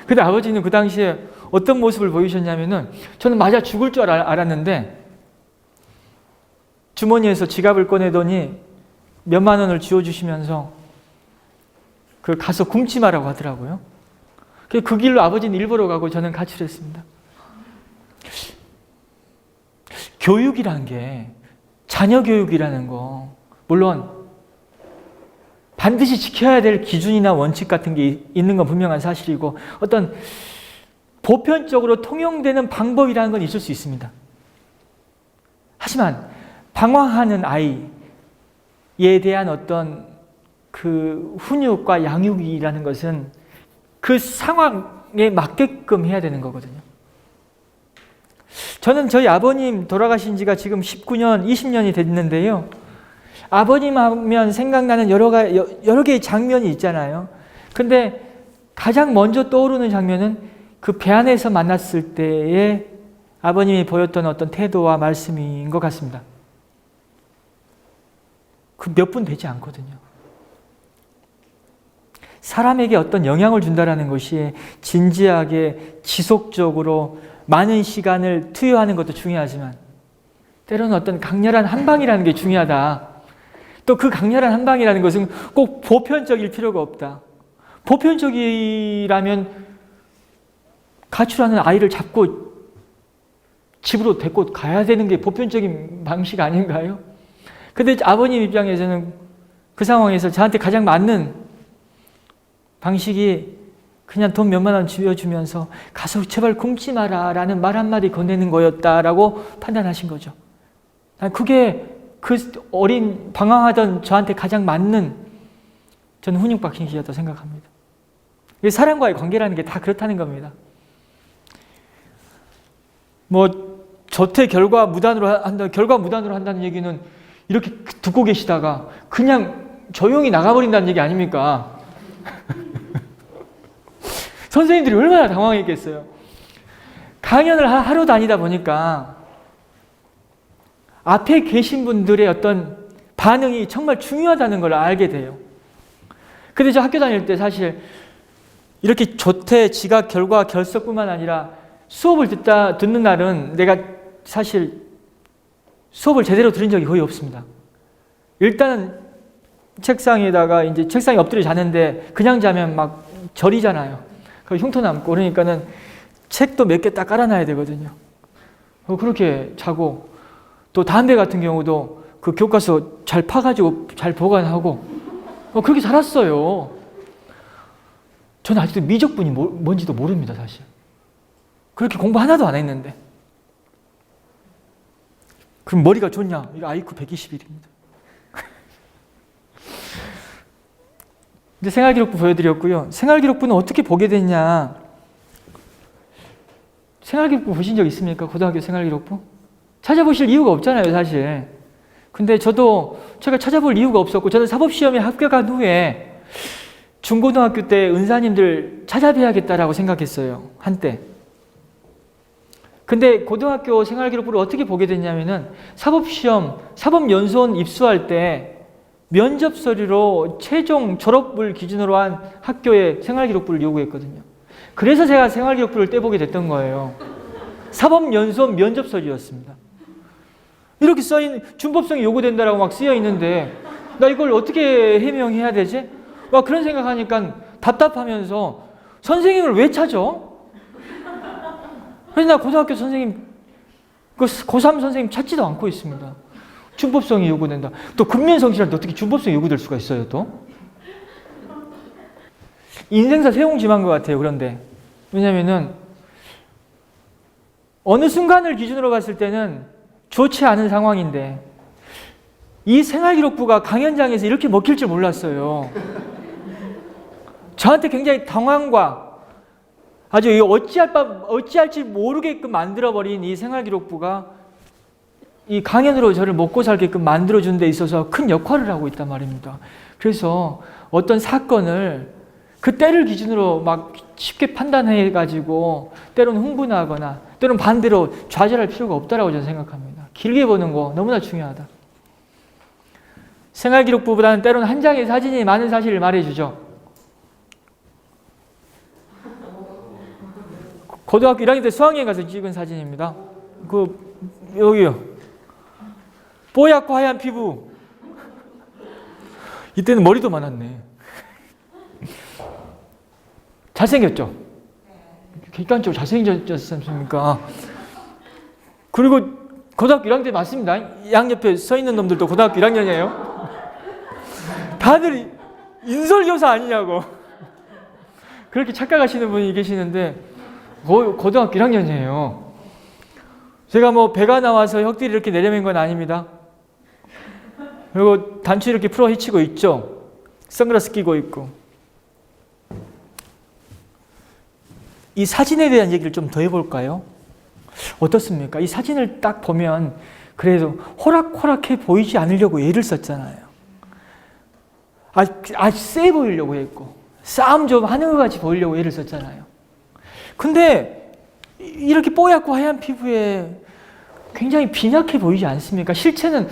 근데 아버지는 그 당시에 어떤 모습을 보이셨냐면은 저는 맞아 죽을 줄 알았는데 주머니에서 지갑을 꺼내더니 몇만 원을 쥐어주시면서 그 가서 굶지 마라고 하더라고요. 그 길로 아버지는 일부러 가고 저는 가출했습니다. 교육이란 게 자녀 교육이라는 거 물론 반드시 지켜야 될 기준이나 원칙 같은 게 있는 건 분명한 사실이고 어떤 보편적으로 통용되는 방법이라는 건 있을 수 있습니다. 하지만 방황하는 아이에 대한 어떤 그 훈육과 양육이라는 것은 그 상황에 맞게끔 해야 되는 거거든요. 저는 저희 아버님 돌아가신 지가 지금 19년, 20년이 됐는데요. 아버님 하면 생각나는 여러 개의 장면이 있잖아요. 근데 가장 먼저 떠오르는 장면은 그 배 안에서 만났을 때의 아버님이 보였던 어떤 태도와 말씀인 것 같습니다. 그 몇 분 되지 않거든요. 사람에게 어떤 영향을 준다는 것이 진지하게 지속적으로 많은 시간을 투여하는 것도 중요하지만 때로는 어떤 강렬한 한방이라는 게 중요하다. 또 그 강렬한 한방이라는 것은 꼭 보편적일 필요가 없다. 보편적이라면 가출하는 아이를 잡고 집으로 데리고 가야 되는 게 보편적인 방식 아닌가요? 근데 아버님 입장에서는 그 상황에서 저한테 가장 맞는 방식이 그냥 돈 몇만 원 쥐어주면서 가서 제발 굶지 마라 라는 말 한마디 건네는 거였다라고 판단하신 거죠. 그게 그 어린 방황하던 저한테 가장 맞는 저는 훈육 방식이었다고 생각합니다. 사람과의 관계라는 게 다 그렇다는 겁니다. 저태 결과 무단으로 한다는 얘기는 이렇게 듣고 계시다가 그냥 조용히 나가버린다는 얘기 아닙니까? 선생님들이 얼마나 당황했겠어요. 강연을 하러 다니다 보니까 앞에 계신 분들의 어떤 반응이 정말 중요하다는 걸 알게 돼요. 근데 저 학교 다닐 때 사실 이렇게 조퇴, 지각, 결과, 결석뿐만 아니라 수업을 듣는 날은 내가 사실 수업을 제대로 들은 적이 거의 없습니다. 일단은 책상에다가 이제 책상에 엎드려 자는데 그냥 자면 막 저리잖아요. 흉터 남고 그러니까는 책도 몇 개 딱 깔아놔야 되거든요. 그렇게 자고 또 담배 같은 경우도 그 교과서 잘 파가지고 잘 보관하고 그렇게 살았어요. 저는 아직도 미적분이 뭔지도 모릅니다, 사실. 그렇게 공부 하나도 안 했는데. 그럼 머리가 좋냐? 이거 IQ 121입니다. 이제 생활기록부 보여드렸고요. 생활기록부는 어떻게 보게 됐냐? 생활기록부 보신 적 있습니까? 고등학교 생활기록부? 찾아보실 이유가 없잖아요, 사실. 근데 제가 찾아볼 이유가 없었고, 저는 사법시험에 합격한 후에 중고등학교 때 은사님들 찾아뵈야겠다라고 생각했어요, 한때. 근데 고등학교 생활기록부를 어떻게 보게 됐냐면은 사법시험, 사법연수원 입수할 때 면접 서류로 최종 졸업을 기준으로 한 학교의 생활기록부를 요구했거든요. 그래서 제가 생활기록부를 떼보게 됐던 거예요. 사법연수원 면접 서류였습니다. 이렇게 준법성이 요구된다라고 막 쓰여 있는데 나 이걸 어떻게 해명해야 되지? 막 그런 생각하니까 답답하면서 선생님을 왜 찾아? 그래서 나 고등학교 선생님, 고3 선생님 찾지도 않고 있습니다. 준법성이 요구된다. 또 근면성실한테 어떻게 준법성이 요구될 수가 있어요, 또? 인생사 세옹지마인 것 같아요, 그런데. 왜냐면은, 어느 순간을 기준으로 봤을 때는 좋지 않은 상황인데, 이 생활기록부가 강연장에서 이렇게 먹힐 줄 몰랐어요. 저한테 굉장히 당황과 아주 어찌할지 모르게끔 만들어버린 이 생활기록부가 이 강연으로 저를 먹고 살게끔 만들어준 데 있어서 큰 역할을 하고 있단 말입니다. 그래서 어떤 사건을 그 때를 기준으로 막 쉽게 판단해가지고 때로는 흥분하거나 때로는 반대로 좌절할 필요가 없다라고 저는 생각합니다. 길게 보는 거 너무나 중요하다. 생활기록부보다는 때로는 한 장의 사진이 많은 사실을 말해주죠. 고등학교 1학년 때 수학여행 가서 찍은 사진입니다. 여기요. 뽀얗고 하얀 피부. 이때는 머리도 많았네. 잘생겼죠? 객관적으로 잘생겼지 않습니까? 그리고 고등학교 1학년 때 맞습니다. 양옆에 서 있는 놈들도 고등학교 1학년이에요. 다들 인설교사 아니냐고. 그렇게 착각하시는 분이 계시는데 고등학교 1학년이에요. 제가 배가 나와서 혁들이 이렇게 내려맨 건 아닙니다. 그리고 단추 이렇게 풀어 헤치고 있죠. 선글라스 끼고 있고. 이 사진에 대한 얘기를 좀 더 해볼까요? 어떻습니까? 이 사진을 딱 보면 그래도 호락호락해 보이지 않으려고 애를 썼잖아요. 아주 세 보이려고 했고 싸움 좀 하는 것 같이 보이려고 애를 썼잖아요. 근데 이렇게 뽀얗고 하얀 피부에 굉장히 빈약해 보이지 않습니까? 실체는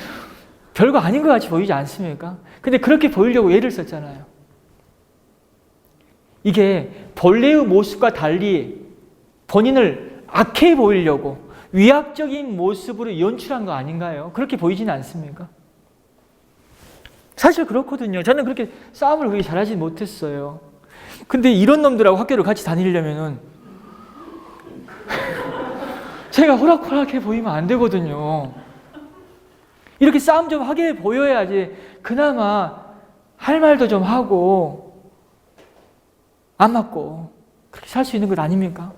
별거 아닌 것 같이 보이지 않습니까? 근데 그렇게 보이려고 애를 썼잖아요. 이게 본래의 모습과 달리 본인을 악해 보이려고 위압적인 모습으로 연출한 거 아닌가요? 그렇게 보이지는 않습니까? 사실 그렇거든요. 저는 그렇게 싸움을 그렇게 잘하지 못했어요. 근데 이런 놈들하고 학교를 같이 다니려면은 제가 호락호락해 보이면 안 되거든요. 이렇게 싸움 좀 하게 보여야지 그나마 할 말도 좀 하고 안 맞고 그렇게 살 수 있는 것 아닙니까?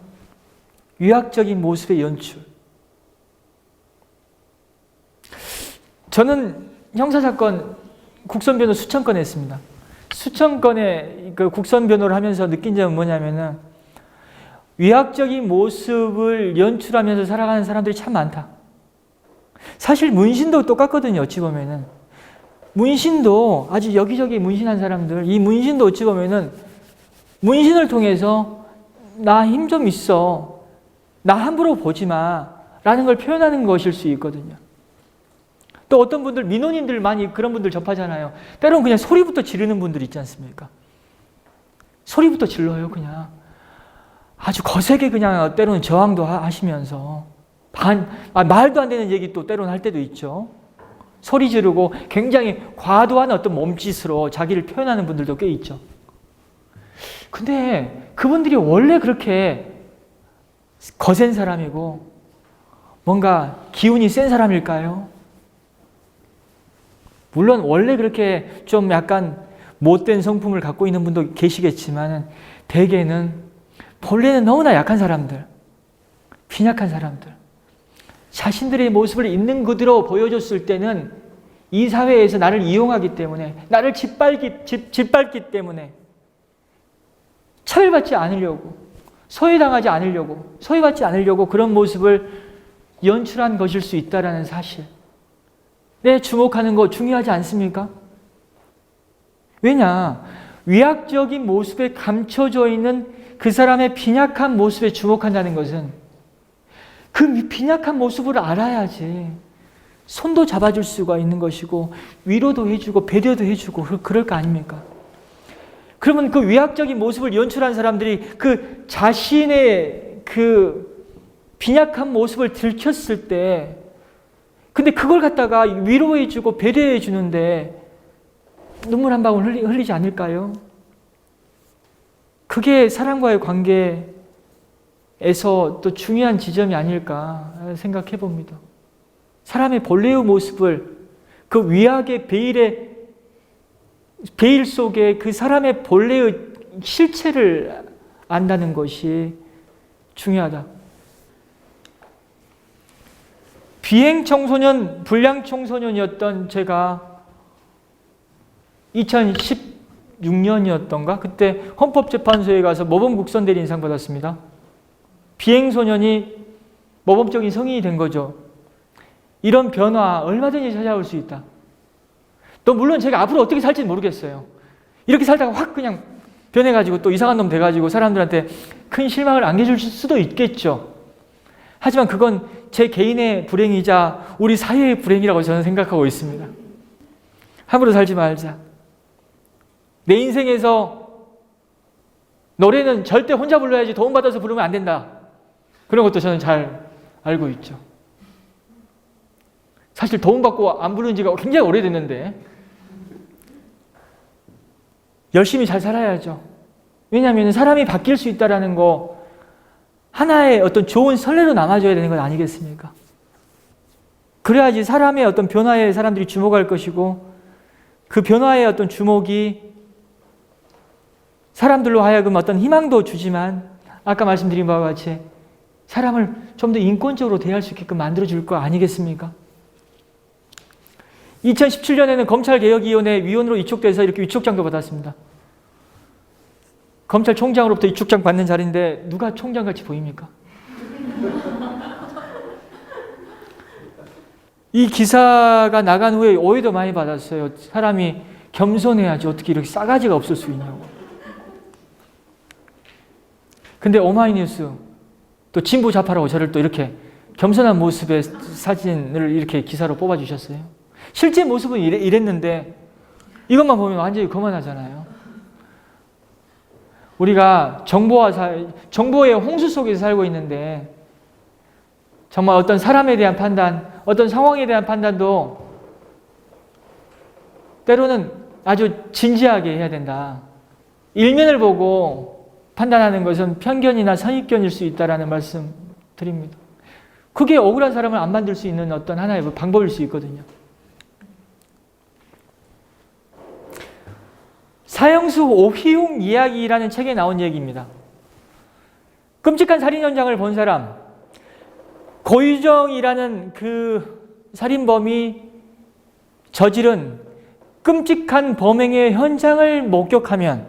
위압적인 모습의 연출. 저는 형사사건 국선변호 수천 건 했습니다. 수천 건의 국선변호를 하면서 느낀 점은 뭐냐면은 위압적인 모습을 연출하면서 살아가는 사람들이 참 많다. 사실 문신도 똑같거든요. 어찌 보면은 문신도 아주 여기저기 문신한 사람들, 이 문신도 어찌 보면은 문신을 통해서 나 힘 좀 있어, 나 함부로 보지 마 라는 걸 표현하는 것일 수 있거든요. 또 어떤 분들, 민원인들 많이 그런 분들 접하잖아요. 때로는 그냥 소리부터 지르는 분들 있지 않습니까? 소리부터 질러요, 그냥. 아주 거세게 그냥 때로는 저항도 하시면서 말도 안 되는 얘기 또 때로는 할 때도 있죠. 소리 지르고 굉장히 과도한 어떤 몸짓으로 자기를 표현하는 분들도 꽤 있죠. 근데 그분들이 원래 그렇게 거센 사람이고 뭔가 기운이 센 사람일까요? 물론 원래 그렇게 좀 약간 못된 성품을 갖고 있는 분도 계시겠지만 대개는 본래는 너무나 약한 사람들, 빈약한 사람들, 자신들의 모습을 있는 그대로 보여줬을 때는 이 사회에서 나를 이용하기 때문에, 나를 짓밟기 때문에 차별받지 않으려고, 소외당하지 않으려고, 소외받지 않으려고 그런 모습을 연출한 것일 수 있다는 사실. 내 주목하는 거 중요하지 않습니까? 왜냐? 위약적인 모습에 감춰져 있는 그 사람의 빈약한 모습에 주목한다는 것은 그 빈약한 모습을 알아야지 손도 잡아줄 수가 있는 것이고 위로도 해주고 배려도 해주고 그럴 거 아닙니까? 그러면 그 위약적인 모습을 연출한 사람들이 그 자신의 그 빈약한 모습을 들켰을 때, 근데 그걸 갖다가 위로해주고 배려해주는데 눈물 한 방울 흘리지 않을까요? 그게 사람과의 관계에서 또 중요한 지점이 아닐까 생각해 봅니다. 사람의 본래의 모습을 그 위약의 베일 속에 그 사람의 본래의 실체를 안다는 것이 중요하다. 비행 청소년, 불량 청소년이었던 제가 2016년이었던가? 그때 헌법재판소에 가서 모범 국선대리인상 받았습니다. 비행소년이 모범적인 성인이 된 거죠. 이런 변화 얼마든지 찾아올 수 있다. 또 물론 제가 앞으로 어떻게 살지는 모르겠어요. 이렇게 살다가 확 그냥 변해가지고 또 이상한 놈 돼가지고 사람들한테 큰 실망을 안겨줄 수도 있겠죠. 하지만 그건 제 개인의 불행이자 우리 사회의 불행이라고 저는 생각하고 있습니다. 함부로 살지 말자. 내 인생에서 노래는 절대 혼자 불러야지 도움받아서 부르면 안 된다. 그런 것도 저는 잘 알고 있죠. 사실 도움받고 안 부른 지가 굉장히 오래됐는데 열심히 잘 살아야죠. 왜냐하면 사람이 바뀔 수 있다는 거 하나의 어떤 좋은 선례로 남아줘야 되는 것 아니겠습니까? 그래야지 사람의 어떤 변화에 사람들이 주목할 것이고 그 변화의 어떤 주목이 사람들로 하여금 어떤 희망도 주지만 아까 말씀드린 바와 같이 사람을 좀 더 인권적으로 대할 수 있게끔 만들어줄 거 아니겠습니까? 2017년에는 검찰개혁위원회 위원으로 위촉돼서 이렇게 위촉장도 받았습니다. 검찰총장으로부터 위촉장 받는 자리인데 누가 총장같이 보입니까? 이 기사가 나간 후에 오해도 많이 받았어요. 사람이 겸손해야지 어떻게 이렇게 싸가지가 없을 수 있냐고. 근데 오마이뉴스 또 진보 좌파라고 저를 또 이렇게 겸손한 모습의 사진을 이렇게 기사로 뽑아주셨어요. 실제 모습은 이랬는데 이것만 보면 완전히 거만하잖아요. 우리가 정보의 홍수 속에서 살고 있는데 정말 어떤 사람에 대한 판단, 어떤 상황에 대한 판단도 때로는 아주 진지하게 해야 된다. 일면을 보고 판단하는 것은 편견이나 선입견일 수 있다는 말씀 드립니다. 그게 억울한 사람을 안 만들 수 있는 어떤 하나의 방법일 수 있거든요. 사형수 오희웅 이야기라는 책에 나온 얘기입니다. 끔찍한 살인 현장을 본 사람, 고유정이라는 그 살인범이 저지른 끔찍한 범행의 현장을 목격하면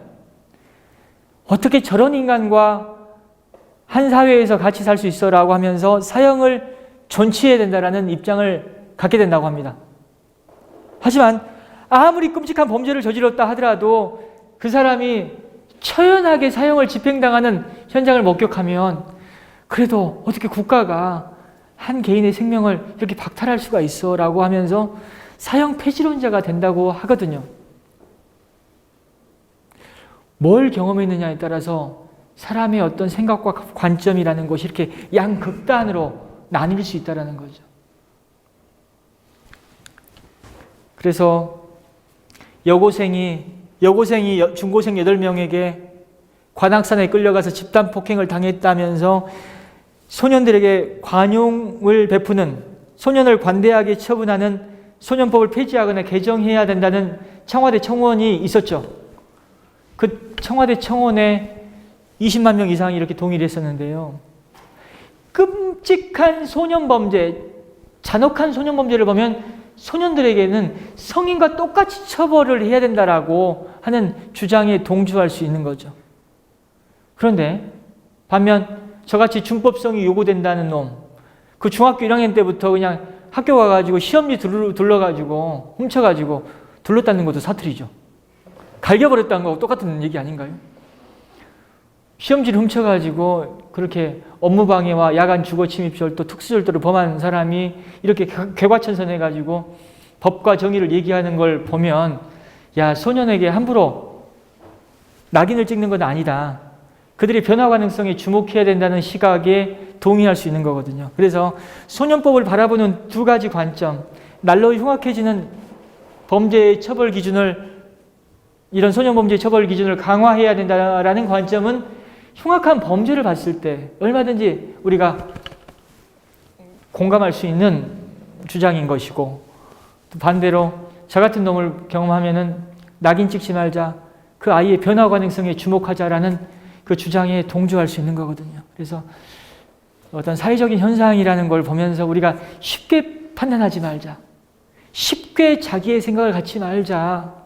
어떻게 저런 인간과 한 사회에서 같이 살 수 있어라고 하면서 사형을 존치해야 된다라는 입장을 갖게 된다고 합니다. 하지만 아무리 끔찍한 범죄를 저질렀다 하더라도 그 사람이 처연하게 사형을 집행당하는 현장을 목격하면 그래도 어떻게 국가가 한 개인의 생명을 이렇게 박탈할 수가 있어 라고 하면서 사형 폐지론자가 된다고 하거든요. 뭘 경험했느냐에 따라서 사람의 어떤 생각과 관점이라는 것이 이렇게 양극단으로 나뉠 수 있다는 거죠. 그래서 여고생이 중고생 8명에게 관악산에 끌려가서 집단 폭행을 당했다면서 소년들에게 관용을 베푸는, 소년을 관대하게 처분하는 소년법을 폐지하거나 개정해야 된다는 청와대 청원이 있었죠. 그 청와대 청원에 20만 명 이상이 이렇게 동의를 했었는데요. 끔찍한 소년범죄, 잔혹한 소년범죄를 보면 소년들에게는 성인과 똑같이 처벌을 해야 된다라고 하는 주장에 동조할 수 있는 거죠. 그런데 반면 저같이 준법성이 요구된다는 놈, 그 중학교 1학년 때부터 그냥 학교 가가지고 시험지 둘러가지고 훔쳐가지고 둘렀다는 것도 사투리죠. 갈겨버렸다는 거하고 똑같은 얘기 아닌가요? 시험지를 훔쳐가지고 그렇게 업무방해와 야간 주거침입절도, 특수절도를 범한 사람이 이렇게 개과천선해가지고 법과 정의를 얘기하는 걸 보면 야, 소년에게 함부로 낙인을 찍는 건 아니다. 그들의 변화 가능성에 주목해야 된다는 시각에 동의할 수 있는 거거든요. 그래서 소년법을 바라보는 두 가지 관점, 날로 흉악해지는 범죄의 처벌 기준을, 이런 소년범죄의 처벌 기준을 강화해야 된다는 관점은 흉악한 범죄를 봤을 때 얼마든지 우리가 공감할 수 있는 주장인 것이고, 또 반대로 저 같은 놈을 경험하면은 낙인 찍지 말자, 그 아이의 변화 가능성에 주목하자라는 그 주장에 동조할 수 있는 거거든요. 그래서 어떤 사회적인 현상이라는 걸 보면서 우리가 쉽게 판단하지 말자, 쉽게 자기의 생각을 갖지 말자.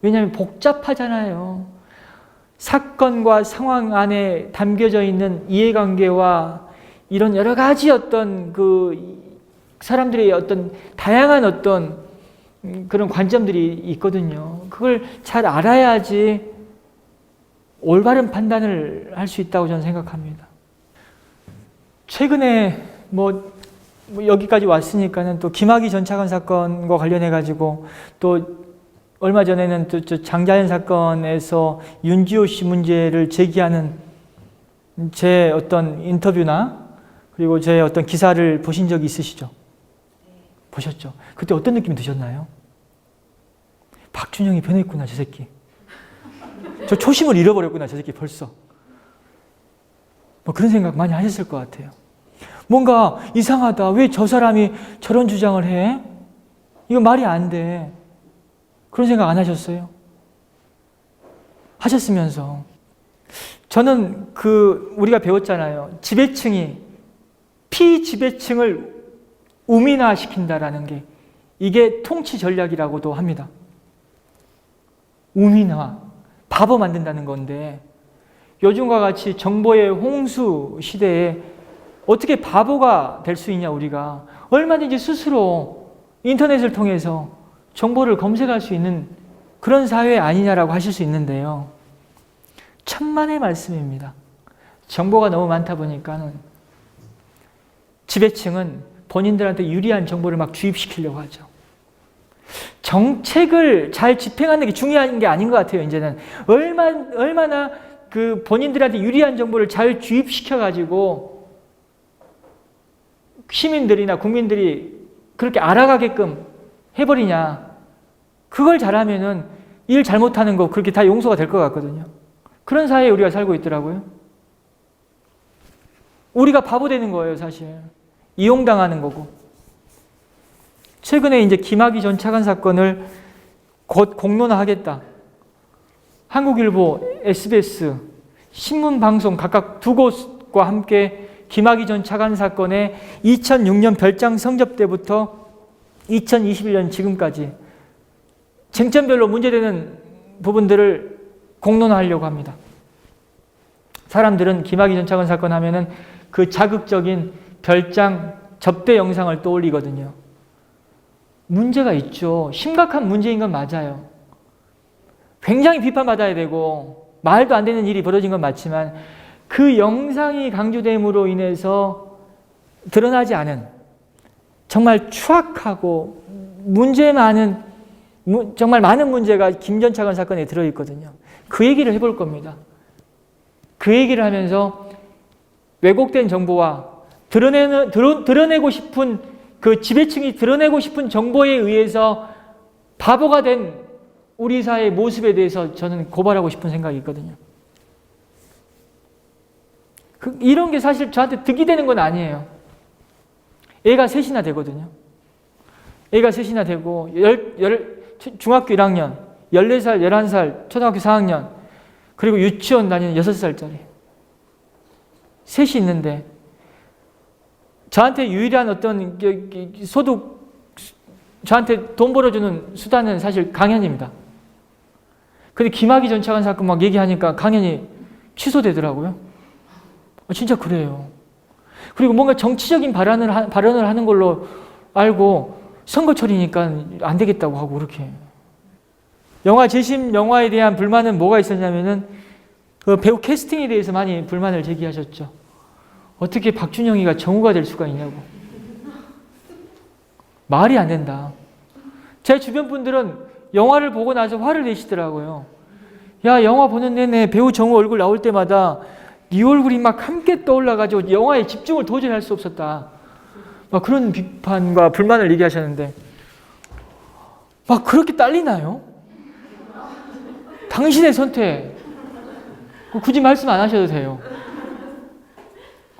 왜냐하면 복잡하잖아요. 사건과 상황 안에 담겨져 있는 이해관계와 이런 여러 가지 어떤 그 사람들의 어떤 다양한 어떤 그런 관점들이 있거든요. 그걸 잘 알아야지 올바른 판단을 할 수 있다고 저는 생각합니다. 최근에 뭐 여기까지 왔으니까는 또 김학의 전 차관 사건과 관련해 가지고, 또 얼마 전에는 또 장자연 사건에서 윤지호 씨 문제를 제기하는 제 어떤 인터뷰나 그리고 제 어떤 기사를 보신 적이 있으시죠? 보셨죠? 그때 어떤 느낌이 드셨나요? 박준영이 변했구나, 저 새끼. 저 초심을 잃어버렸구나, 저 새끼 벌써. 뭐 그런 생각 많이 하셨을 것 같아요. 뭔가 이상하다. 왜 저 사람이 저런 주장을 해? 이거 말이 안 돼. 그런 생각 안 하셨어요? 하셨으면서. 저는 우리가 배웠잖아요. 지배층이 피지배층을 우민화시킨다라는 게, 이게 통치 전략이라고도 합니다. 우민화. 바보 만든다는 건데, 요즘과 같이 정보의 홍수 시대에 어떻게 바보가 될 수 있냐, 우리가. 얼마든지 스스로 인터넷을 통해서 정보를 검색할 수 있는 그런 사회 아니냐라고 하실 수 있는데요. 천만의 말씀입니다. 정보가 너무 많다 보니까는 지배층은 본인들한테 유리한 정보를 막 주입시키려고 하죠. 정책을 잘 집행하는 게 중요한 게 아닌 것 같아요, 이제는. 얼마나 그 본인들한테 유리한 정보를 잘 주입시켜가지고 시민들이나 국민들이 그렇게 알아가게끔 해버리냐. 그걸 잘하면은 일 잘못하는 거 그렇게 다 용서가 될 것 같거든요. 그런 사회에 우리가 살고 있더라고요. 우리가 바보 되는 거예요, 사실. 이용당하는 거고. 최근에 이제 김학의 전 차관 사건을 곧 공론화하겠다. 한국일보, SBS, 신문방송 각각 두 곳과 함께 김학의 전 차관 사건의 2006년 별장 성접 때부터 2021년 지금까지 쟁점별로 문제되는 부분들을 공론화하려고 합니다. 사람들은 김학의 전 차관 사건 하면은 그 자극적인 별장 접대 영상을 떠올리거든요. 문제가 있죠. 심각한 문제인 건 맞아요. 굉장히 비판받아야 되고 말도 안 되는 일이 벌어진 건 맞지만, 그 영상이 강조됨으로 인해서 드러나지 않은 정말 추악하고 문제 많은, 정말 많은 문제가 김 전 차관 사건에 들어있거든요. 그 얘기를 해볼 겁니다. 그 얘기를 하면서 왜곡된 정보와 드러내고 싶은 그 지배층이 드러내고 싶은 정보에 의해서 바보가 된 우리 사회의 모습에 대해서 저는 고발하고 싶은 생각이 있거든요. 이런 게 사실 저한테 득이 되는 건 아니에요. 애가 셋이나 되거든요. 애가 되고 중학교 1학년, 14살, 11살, 초등학교 4학년, 그리고 유치원 다니는 6살짜리. 셋이 있는데 저한테 유일한 어떤 소득, 저한테 돈 벌어주는 수단은 사실 강연입니다. 근데 김학의 전 차관 사건 막 얘기하니까 강연이 취소되더라고요. 진짜 그래요. 그리고 뭔가 정치적인 발언을 하는 걸로 알고 선거철이니까 안 되겠다고 하고 그렇게. 영화 재심 영화에 대한 불만은 뭐가 있었냐면은 그 배우 캐스팅에 대해서 많이 불만을 제기하셨죠. 어떻게 박준영이가 정우가 될 수가 있냐고. 말이 안 된다. 제 주변 분들은 영화를 보고 나서 화를 내시더라고요. 야, 영화 보는 내내 배우 정우 얼굴 나올 때마다 네 얼굴이 막 함께 떠올라가지고 영화에 집중을 도저히 할 수 없었다. 막 그런 비판과 불만을 얘기하셨는데 막 그렇게 딸리나요? 당신의 선택. 굳이 말씀 안 하셔도 돼요.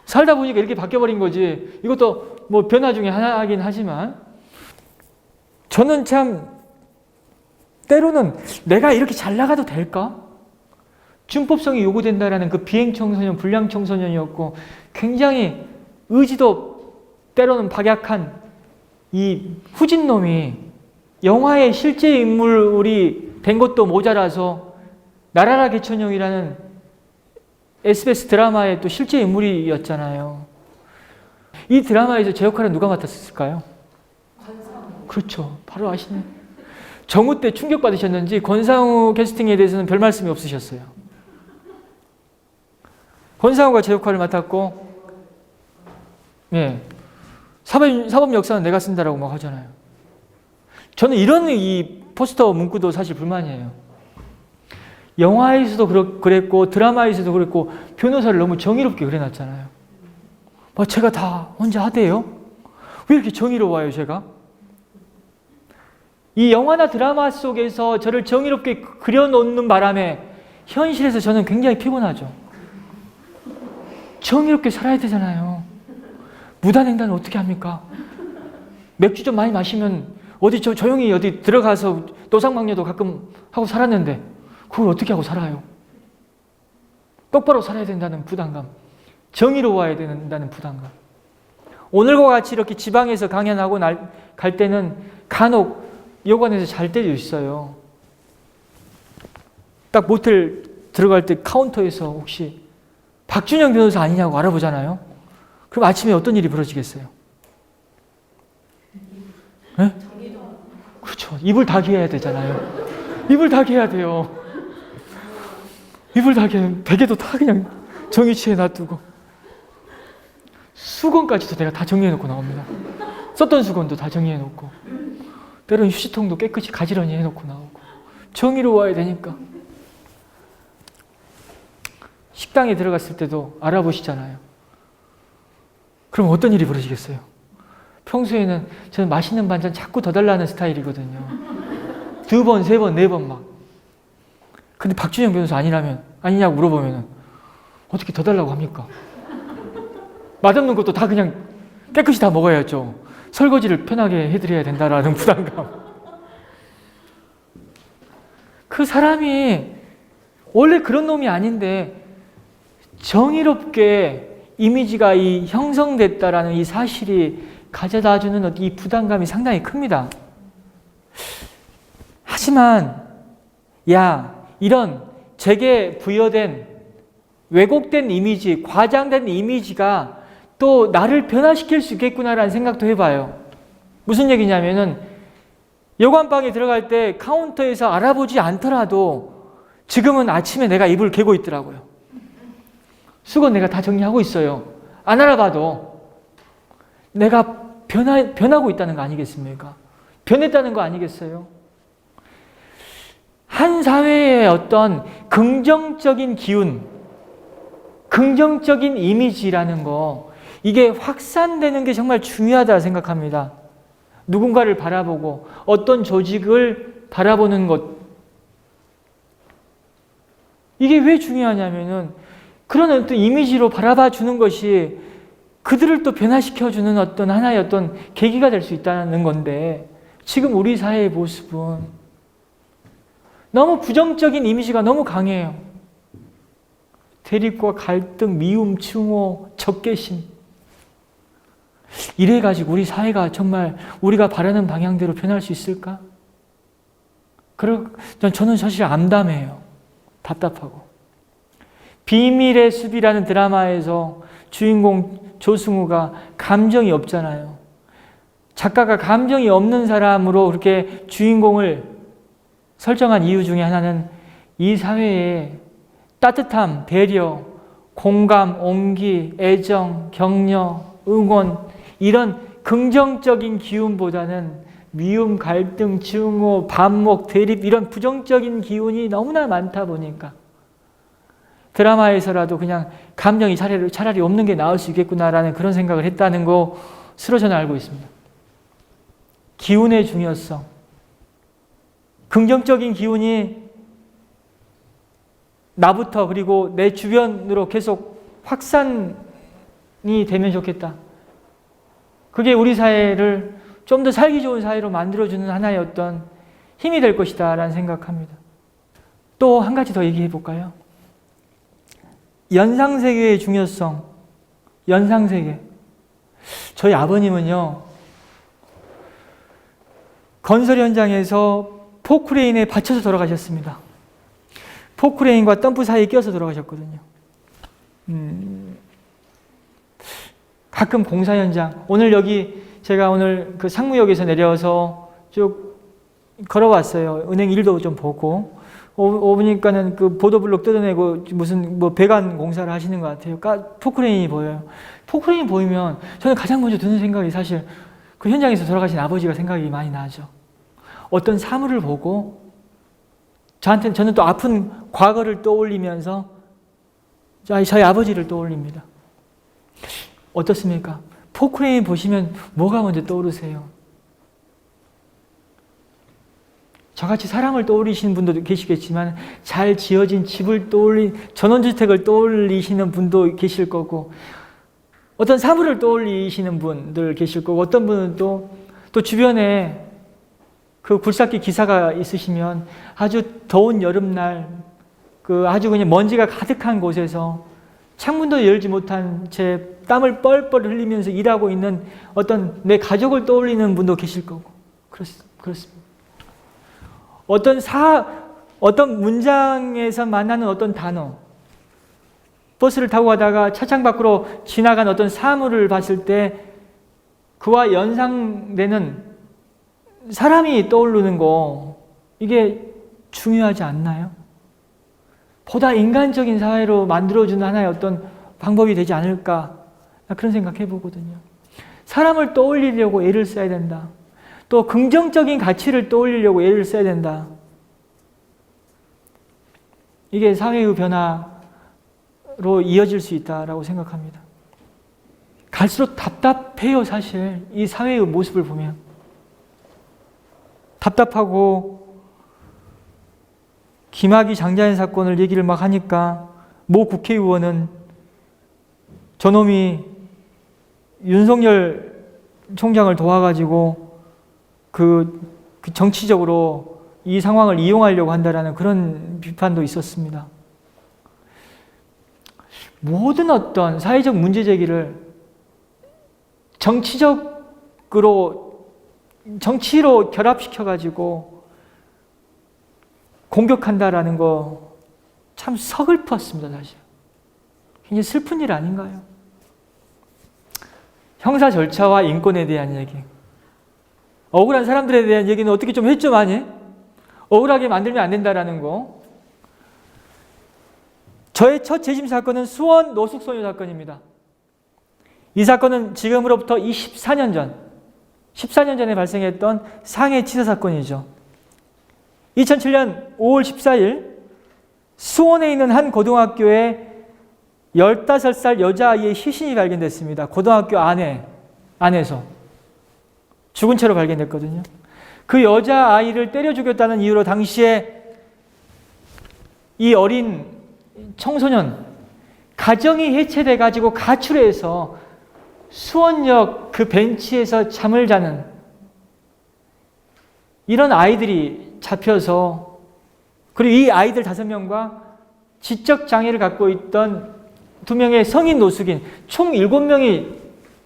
살다 보니까 이렇게 바뀌어버린 거지. 이것도 뭐 변화 중에 하나이긴 하지만 저는 참 때로는 내가 이렇게 잘 나가도 될까? 준법성이 요구된다라는 그 비행 청소년, 불량 청소년이었고 굉장히 의지도 때로는 박약한 이 후진 놈이 영화의 실제 인물이 된 것도 모자라서 나라라 개천용이라는 SBS 드라마의 또 실제 인물이었잖아요. 이 드라마에서 제 역할은 누가 맡았을까요? 권상우. 그렇죠. 바로 아시네. 정우 때 충격받으셨는지 권상우 캐스팅에 대해서는 별 말씀이 없으셨어요. 권상우가 제 역할을 맡았고, 예, 사법 역사는 내가 쓴다라고 막 하잖아요. 저는 이런 이 포스터 문구도 사실 불만이에요. 영화에서도 그랬고 드라마에서도 그랬고 변호사를 너무 정의롭게 그려놨잖아요. 제가 다 혼자 하대요? 왜 이렇게 정의로워요, 제가? 이 영화나 드라마 속에서 저를 정의롭게 그려놓는 바람에 현실에서 저는 굉장히 피곤하죠. 정의롭게 살아야 되잖아요. 무단횡단을 어떻게 합니까? 맥주 좀 많이 마시면 어디 조용히 어디 들어가서 노상방뇨도 가끔 하고 살았는데 그걸 어떻게 하고 살아요? 똑바로 살아야 된다는 부담감, 정의로워야 된다는 부담감. 오늘과 같이 이렇게 지방에서 강연하고 갈 때는 간혹 여관에서 잘 때도 있어요. 딱 모텔 들어갈 때 카운터에서 혹시 박준영 변호사 아니냐고 알아보잖아요. 그럼 아침에 어떤 일이 벌어지겠어요? 네? 그렇죠. 입을 닫게 해야 되잖아요. 입을 닫게 해야 돼요. 입을 닫게, 베개도 다 그냥 정위치에 놔두고 수건까지도 내가 다 정리해놓고 나옵니다. 썼던 수건도 다 정리해놓고 때로는 휴지통도 깨끗이 가지런히 해놓고 나오고 정의로워야 되니까. 식당에 들어갔을 때도 알아보시잖아요. 그럼 어떤 일이 벌어지겠어요? 평소에는 저는 맛있는 반찬 자꾸 더 달라는 스타일이거든요. 2번, 3번, 4번 막. 근데 박준영 변호사 아니냐고 물어보면 어떻게 더 달라고 합니까? 맛없는 것도 다 그냥 깨끗이 다 먹어야죠. 설거지를 편하게 해드려야 된다라는 부담감. 그 사람이 원래 그런 놈이 아닌데 정의롭게 이미지가 형성됐다라는 이 사실이 가져다주는 이 부담감이 상당히 큽니다. 하지만 이런 제게 부여된 왜곡된 이미지, 과장된 이미지가 또 나를 변화시킬 수 있겠구나라는 생각도 해봐요. 무슨 얘기냐면은 여관방에 들어갈 때 카운터에서 알아보지 않더라도 지금은 아침에 내가 이불 개고 있더라고요. 수건 내가 다 정리하고 있어요. 안 알아봐도 내가 변하고 있다는 거 아니겠습니까? 변했다는 거 아니겠어요? 한 사회의 어떤 긍정적인 기운, 긍정적인 이미지라는 거, 이게 확산되는 게 정말 중요하다 생각합니다. 누군가를 바라보고 어떤 조직을 바라보는 것, 이게 왜 중요하냐면은 그런 어떤 이미지로 바라봐 주는 것이 그들을 또 변화시켜주는 어떤 하나의 어떤 계기가 될 수 있다는 건데, 지금 우리 사회의 모습은 너무 부정적인 이미지가 너무 강해요. 대립과 갈등, 미움, 증오, 적개심. 이래가지고 우리 사회가 정말 우리가 바라는 방향대로 변할 수 있을까? 저는 사실 암담해요. 답답하고. 비밀의 숲이라는 드라마에서 주인공 조승우가 감정이 없잖아요. 작가가 감정이 없는 사람으로 그렇게 주인공을 설정한 이유 중에 하나는 이 사회에 따뜻함, 배려, 공감, 온기, 애정, 격려, 응원 이런 긍정적인 기운보다는 미움, 갈등, 증오, 반목, 대립 이런 부정적인 기운이 너무나 많다 보니까 드라마에서라도 그냥 감정이 차라리 없는 게 나을 수 있겠구나라는 그런 생각을 했다는 것으로 저는 알고 있습니다. 기운의 중요성. 긍정적인 기운이 나부터 그리고 내 주변으로 계속 확산이 되면 좋겠다. 그게 우리 사회를 좀 더 살기 좋은 사회로 만들어주는 하나의 어떤 힘이 될 것이다 라는 생각합니다. 또 한 가지 더 얘기해 볼까요? 연상세계의 중요성. 연상세계. 저희 아버님은요, 건설 현장에서 포크레인에 받쳐서 돌아가셨습니다. 포크레인과 덤프 사이에 끼어서 돌아가셨거든요. 가끔 공사 현장, 오늘 여기 제가 오늘 그 상무역에서 내려서 쭉 걸어왔어요. 은행 일도 좀 보고. 오니까는 그 보도블록 뜯어내고 무슨 뭐 배관 공사를 하시는 것 같아요. 포크레인이 보여요. 포크레인이 보이면 저는 가장 먼저 드는 생각이 사실 그 현장에서 돌아가신 아버지가 생각이 많이 나죠. 어떤 사물을 보고 저는 또 아픈 과거를 떠올리면서 저희 아버지를 떠올립니다. 어떻습니까? 포크레인 보시면 뭐가 먼저 떠오르세요? 저같이 사람을 떠올리시는 분도 계시겠지만 잘 지어진 집을 전원주택을 떠올리시는 분도 계실 거고 어떤 사물을 떠올리시는 분들 계실 거고 어떤 분은 또 주변에 그 굴삭기 기사가 있으시면 아주 더운 여름날 아주 그냥 먼지가 가득한 곳에서 창문도 열지 못한 채 땀을 뻘뻘 흘리면서 일하고 있는 어떤 내 가족을 떠올리는 분도 계실 거고 그렇습니다. 어떤 문장에서 만나는 어떤 단어, 버스를 타고 가다가 차창 밖으로 지나간 어떤 사물을 봤을 때 그와 연상되는 사람이 떠오르는 거, 이게 중요하지 않나요? 보다 인간적인 사회로 만들어주는 하나의 어떤 방법이 되지 않을까, 그런 생각 해보거든요. 사람을 떠올리려고 애를 써야 된다. 또 긍정적인 가치를 떠올리려고 애를 써야 된다. 이게 사회의 변화로 이어질 수 있다라고 생각합니다. 갈수록 답답해요, 사실. 이 사회의 모습을 보면. 답답하고 김학의 장자연 사건을 얘기를 막 하니까 모 국회의원은 저놈이 윤석열 총장을 도와가지고 그 정치적으로 이 상황을 이용하려고 한다라는 그런 비판도 있었습니다. 모든 어떤 사회적 문제 제기를 정치로 결합시켜가지고 공격한다라는 거 참 서글펐습니다, 사실. 굉장히 슬픈 일 아닌가요? 형사 절차와 인권에 대한 얘기. 억울한 사람들에 대한 얘기는 어떻게 좀 했죠, 많이? 억울하게 만들면 안 된다라는 거. 저의 첫 재심 사건은 수원 노숙소녀 사건입니다. 이 사건은 지금으로부터 14년 전에 발생했던 상해치사 사건이죠. 2007년 5월 14일 수원에 있는 한 고등학교에 15살 여자아이의 시신이 발견됐습니다. 고등학교 안에서 죽은 채로 발견됐거든요. 그 여자아이를 때려 죽였다는 이유로 당시에 이 어린 청소년 가정이 해체돼 가지고 가출해서 수원역 그 벤치에서 잠을 자는 이런 아이들이 잡혀서, 그리고 이 아이들 5명과 지적 장애를 갖고 있던 2명의 성인 노숙인 총 7명이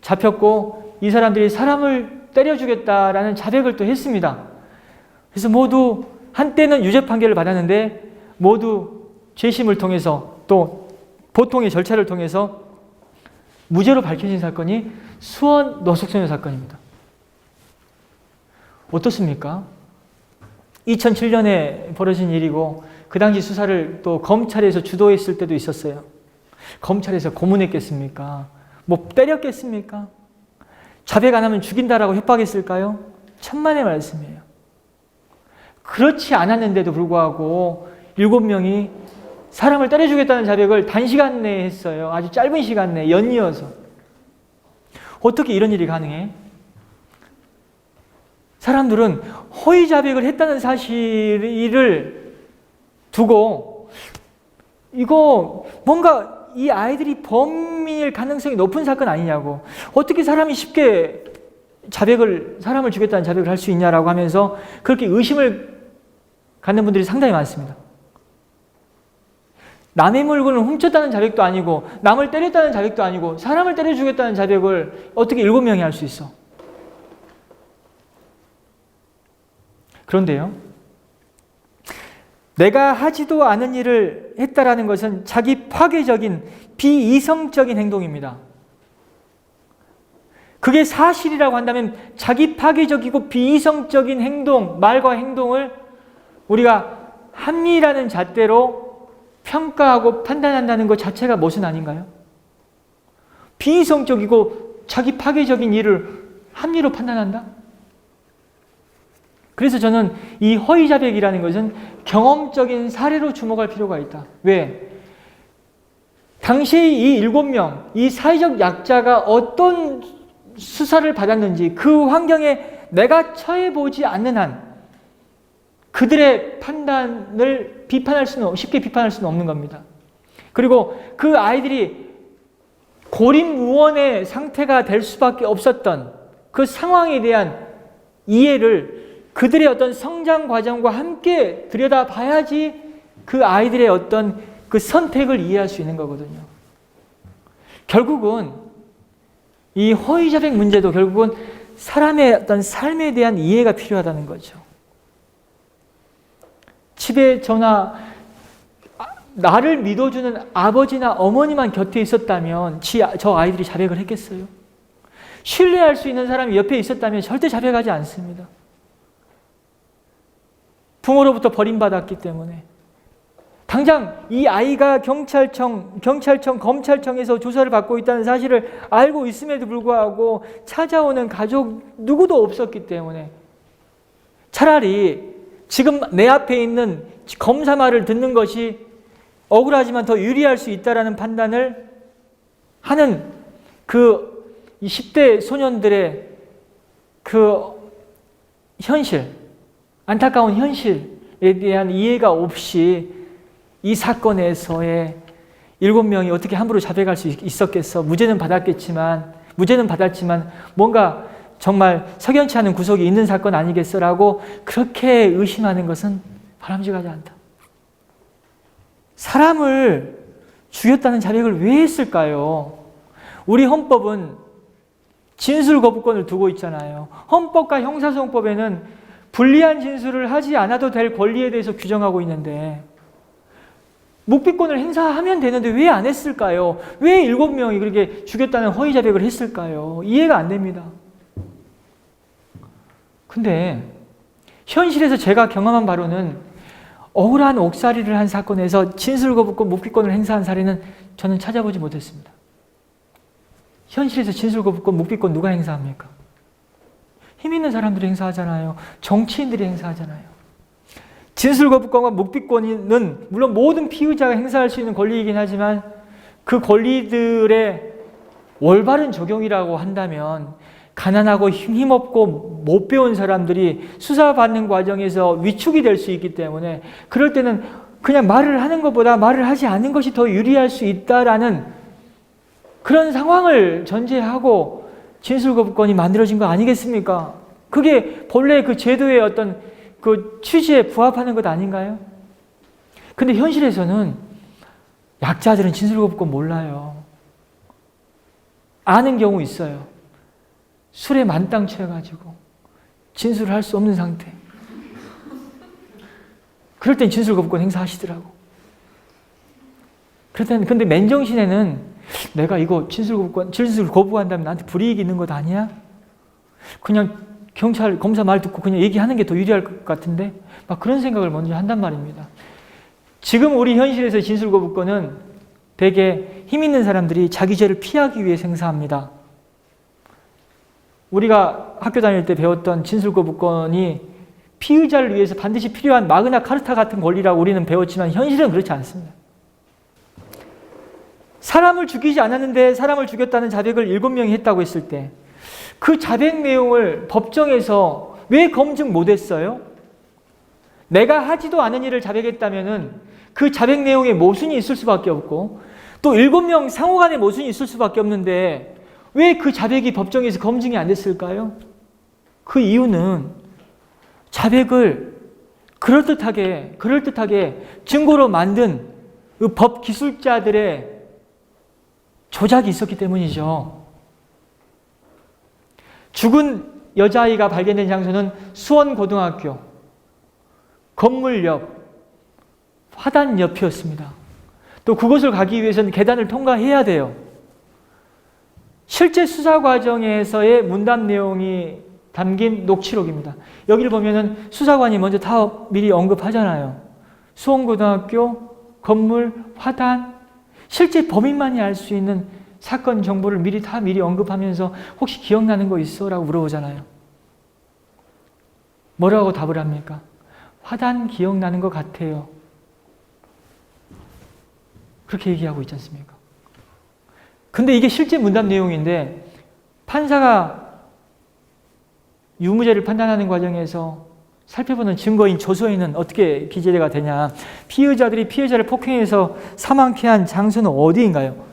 잡혔고 이 사람들이 사람을 때려 주겠다라는 자백을 또 했습니다. 그래서 모두 한때는 유죄 판결을 받았는데 모두 재심을 통해서 또 보통의 절차를 통해서 무죄로 밝혀진 사건이 수원 노숙소녀 사건입니다. 어떻습니까? 2007년에 벌어진 일이고 그 당시 수사를 또 검찰에서 주도했을 때도 있었어요. 검찰에서 고문했겠습니까? 뭐 때렸겠습니까? 자백 안 하면 죽인다라고 협박했을까요? 천만의 말씀이에요. 그렇지 않았는데도 불구하고 7명이 사람을 때려주겠다는 자백을 단시간 내에 했어요. 아주 짧은 시간 내에 연이어서. 어떻게 이런 일이 가능해? 사람들은 허위 자백을 했다는 사실을 두고 이거 뭔가 이 아이들이 범인일 가능성이 높은 사건 아니냐고, 어떻게 사람이 쉽게 사람을 죽였다는 자백을 할 수 있냐라고 하면서 그렇게 의심을 갖는 분들이 상당히 많습니다. 남의 물건을 훔쳤다는 자백도 아니고 남을 때렸다는 자백도 아니고 사람을 때려 주겠다는 자백을 어떻게 7명이 할 수 있어? 그런데요, 내가 하지도 않은 일을 했다라는 것은 자기 파괴적인 비이성적인 행동입니다. 그게 사실이라고 한다면 자기 파괴적이고 비이성적인 행동, 말과 행동을 우리가 합리라는 잣대로 평가하고 판단한다는 것 자체가 무슨 아닌가요? 비이성적이고 자기 파괴적인 일을 합리로 판단한다? 그래서 저는 이 허위 자백이라는 것은 경험적인 사례로 주목할 필요가 있다. 왜? 당시 이 7명, 이 사회적 약자가 어떤 수사를 받았는지 그 환경에 내가 처해보지 않는 한 그들의 판단을 쉽게 비판할 수는 없는 겁니다. 그리고 그 아이들이 고립무원의 상태가 될 수밖에 없었던 그 상황에 대한 이해를 그들의 어떤 성장 과정과 함께 들여다봐야지 그 아이들의 어떤 그 선택을 이해할 수 있는 거거든요. 결국은 이 허위 자백 문제도 결국은 사람의 어떤 삶에 대한 이해가 필요하다는 거죠. 집에 나를 믿어주는 아버지나 어머니만 곁에 있었다면 저 아이들이 자백을 했겠어요? 신뢰할 수 있는 사람이 옆에 있었다면 절대 자백하지 않습니다. 부모로부터 버림받았기 때문에. 당장 이 아이가 경찰청, 검찰청에서 조사를 받고 있다는 사실을 알고 있음에도 불구하고 찾아오는 가족 누구도 없었기 때문에 차라리 지금 내 앞에 있는 검사 말을 듣는 것이 억울하지만 더 유리할 수 있다라는 판단을 하는 그 10대 소년들의 그 현실, 안타까운 현실에 대한 이해가 없이 이 사건에서의 7명이 어떻게 함부로 자백할 수 있었겠어? 무죄는 받았지만 뭔가 정말 석연치 않은 구석이 있는 사건 아니겠어라고 그렇게 의심하는 것은 바람직하지 않다. 사람을 죽였다는 자백을 왜 했을까요? 우리 헌법은 진술 거부권을 두고 있잖아요. 헌법과 형사소송법에는 불리한 진술을 하지 않아도 될 권리에 대해서 규정하고 있는데 묵비권을 행사하면 되는데 왜 안 했을까요? 왜 7명이 그렇게 죽였다는 허위 자백을 했을까요? 이해가 안 됩니다. 근데 현실에서 제가 경험한 바로는 억울한 옥살이를 한 사건에서 진술 거부권, 묵비권을 행사한 사례는 저는 찾아보지 못했습니다. 현실에서 진술 거부권, 묵비권 누가 행사합니까? 힘 있는 사람들이 행사하잖아요. 정치인들이 행사하잖아요. 진술 거부권과 묵비권은 물론 모든 피의자가 행사할 수 있는 권리이긴 하지만 그 권리들의 올바른 적용이라고 한다면 가난하고 힘없고 못 배운 사람들이 수사받는 과정에서 위축이 될 수 있기 때문에 그럴 때는 그냥 말을 하는 것보다 말을 하지 않는 것이 더 유리할 수 있다라는 그런 상황을 전제하고 진술거부권이 만들어진 거 아니겠습니까? 그게 본래 그 제도의 어떤 그 취지에 부합하는 것 아닌가요? 근데 현실에서는 약자들은 진술거부권 몰라요. 아는 경우 있어요. 술에 만땅 취해가지고 진술을 할 수 없는 상태. 그럴 땐 진술거부권 행사하시더라고. 그럴 때는 근데 맨정신에는 내가 이거 진술 거부한다면 나한테 불이익이 있는 것 아니야? 그냥 경찰 검사 말 듣고 그냥 얘기하는 게 더 유리할 것 같은데 막 그런 생각을 먼저 한단 말입니다. 지금 우리 현실에서 진술거부권은 대개 힘 있는 사람들이 자기 죄를 피하기 위해 행사합니다. 우리가 학교 다닐 때 배웠던 진술거부권이 피의자를 위해서 반드시 필요한 마그나 카르타 같은 권리라고 우리는 배웠지만 현실은 그렇지 않습니다. 사람을 죽이지 않았는데 사람을 죽였다는 자백을 7명이 했다고 했을 때 그 자백 내용을 법정에서 왜 검증 못했어요? 내가 하지도 않은 일을 자백했다면 그 자백 내용에 모순이 있을 수밖에 없고 또 7명 상호간에 모순이 있을 수밖에 없는데 왜 그 자백이 법정에서 검증이 안 됐을까요? 그 이유는 자백을 그럴듯하게 증거로 만든 그 법 기술자들의 조작이 있었기 때문이죠. 죽은 여자아이가 발견된 장소는 수원고등학교 건물 옆 화단 옆이었습니다. 또 그곳을 가기 위해서는 계단을 통과해야 돼요. 실제 수사 과정에서의 문답 내용이 담긴 녹취록입니다. 여기를 보면은 수사관이 먼저 다 미리 언급하잖아요. 수원고등학교 건물 화단 실제 범인만이 알 수 있는 사건 정보를 미리 언급하면서 혹시 기억나는 거 있어? 라고 물어보잖아요. 뭐라고 답을 합니까? 화단 기억나는 것 같아요. 그렇게 얘기하고 있지 않습니까? 근데 이게 실제 문답 내용인데 판사가 유무죄를 판단하는 과정에서 살펴보는 증거인 조서에는 어떻게 기재가 되냐. 피의자들이 피해자를 폭행해서 사망케 한 장소는 어디인가요?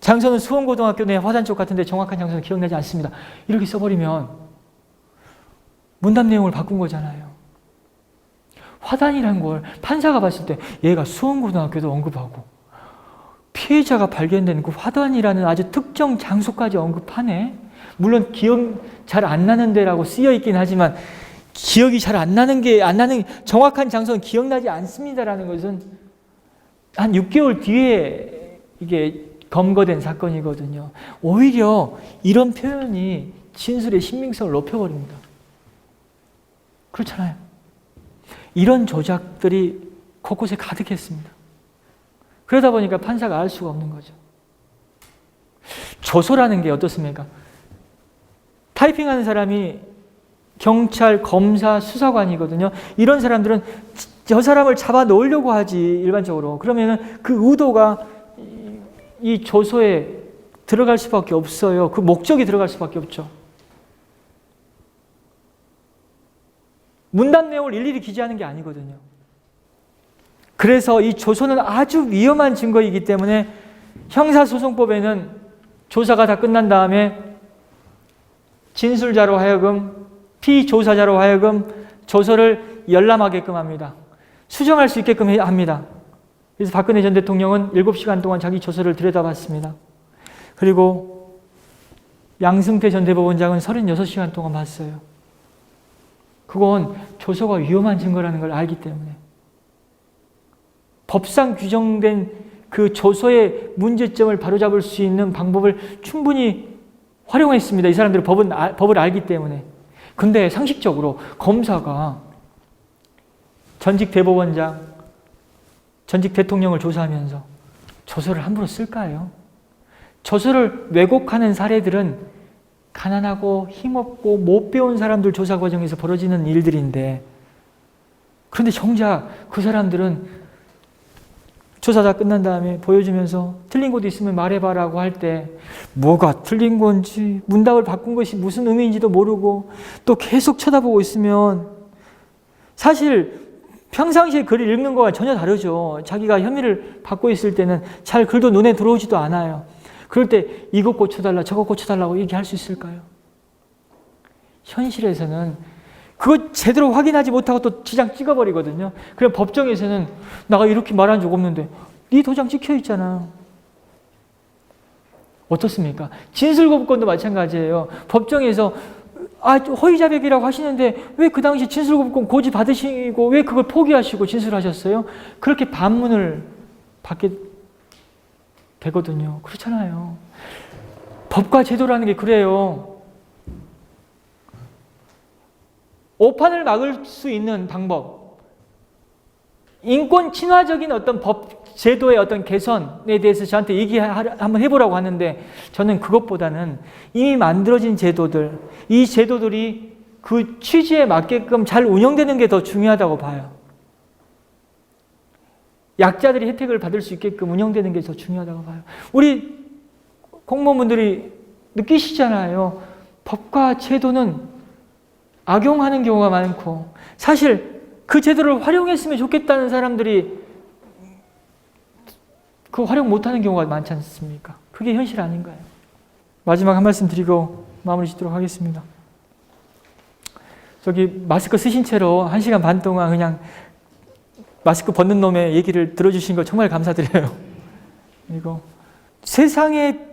장소는 수원고등학교 내 화단 쪽 같은데 정확한 장소는 기억나지 않습니다. 이렇게 써버리면 문답 내용을 바꾼 거잖아요. 화단이라는 걸 판사가 봤을 때 얘가 수원고등학교도 언급하고 피해자가 발견된 그 화단이라는 아주 특정 장소까지 언급하네. 물론 기억 잘 안 나는 데라고 쓰여 있긴 하지만 기억이 잘 안 나는 정확한 장소는 기억나지 않습니다라는 것은 한 6개월 뒤에 이게 검거된 사건이거든요. 오히려 이런 표현이 진술의 신빙성을 높여버립니다. 그렇잖아요. 이런 조작들이 곳곳에 가득했습니다. 그러다 보니까 판사가 알 수가 없는 거죠. 조서라는 게 어떻습니까? 타이핑하는 사람이 경찰, 검사, 수사관이거든요. 이런 사람들은 저 사람을 잡아 놓으려고 하지 일반적으로. 그러면 그 의도가 이 조서에 들어갈 수밖에 없어요. 그 목적이 들어갈 수밖에 없죠. 문답 내용을 일일이 기재하는 게 아니거든요. 그래서 이 조서는 아주 위험한 증거이기 때문에 형사소송법에는 조사가 다 끝난 다음에 진술자로 하여금 피조사자로 하여금 조서를 열람하게끔 합니다. 수정할 수 있게끔 합니다. 그래서 박근혜 전 대통령은 7시간 동안 자기 조서를 들여다봤습니다. 그리고 양승태 전 대법원장은 36시간 동안 봤어요. 그건 조서가 위험한 증거라는 걸 알기 때문에. 법상 규정된 그 조서의 문제점을 바로잡을 수 있는 방법을 충분히 활용했습니다. 이 사람들은 법을 알기 때문에. 근데 상식적으로 검사가 전직 대법원장, 전직 대통령을 조사하면서 조서를 함부로 쓸까요? 조서를 왜곡하는 사례들은 가난하고 힘없고 못 배운 사람들 조사 과정에서 벌어지는 일들인데, 그런데 정작 그 사람들은 조사 다 끝난 다음에 보여주면서 틀린 것도 있으면 말해봐라고 할 때 뭐가 틀린 건지 문답을 바꾼 것이 무슨 의미인지도 모르고 또 계속 쳐다보고 있으면 사실 평상시에 글을 읽는 거와 전혀 다르죠. 자기가 혐의를 받고 있을 때는 잘 글도 눈에 들어오지도 않아요. 그럴 때 이것 고쳐달라 저것 고쳐달라고 얘기할 수 있을까요? 현실에서는 그거 제대로 확인하지 못하고 또 지장 찍어버리거든요. 그럼 법정에서는 나가 이렇게 말한 적 없는데 네 도장 찍혀 있잖아. 어떻습니까? 진술거부권도 마찬가지예요. 법정에서 허위자백이라고 하시는데 왜 그 당시 진술거부권 고지 받으시고 왜 그걸 포기하시고 진술하셨어요? 그렇게 반문을 받게 되거든요. 그렇잖아요. 법과 제도라는 게 그래요. 오판을 막을 수 있는 방법, 인권 친화적인 어떤 법 제도의 어떤 개선에 대해서 저한테 한번 해보라고 하는데, 저는 그것보다는 이미 만들어진 제도들, 이 제도들이 그 취지에 맞게끔 잘 운영되는 게 더 중요하다고 봐요. 약자들이 혜택을 받을 수 있게끔 운영되는 게 더 중요하다고 봐요. 우리 공무원분들이 느끼시잖아요. 법과 제도는 악용하는 경우가 많고, 사실 그 제도를 활용했으면 좋겠다는 사람들이 그 활용 못하는 경우가 많지 않습니까? 그게 현실 아닌가요? 마지막 한 말씀 드리고 마무리 짓도록 하겠습니다. 저기 마스크 쓰신 채로 1시간 반 동안 그냥 마스크 벗는 놈의 얘기를 들어주신 거 정말 감사드려요. 그리고 세상의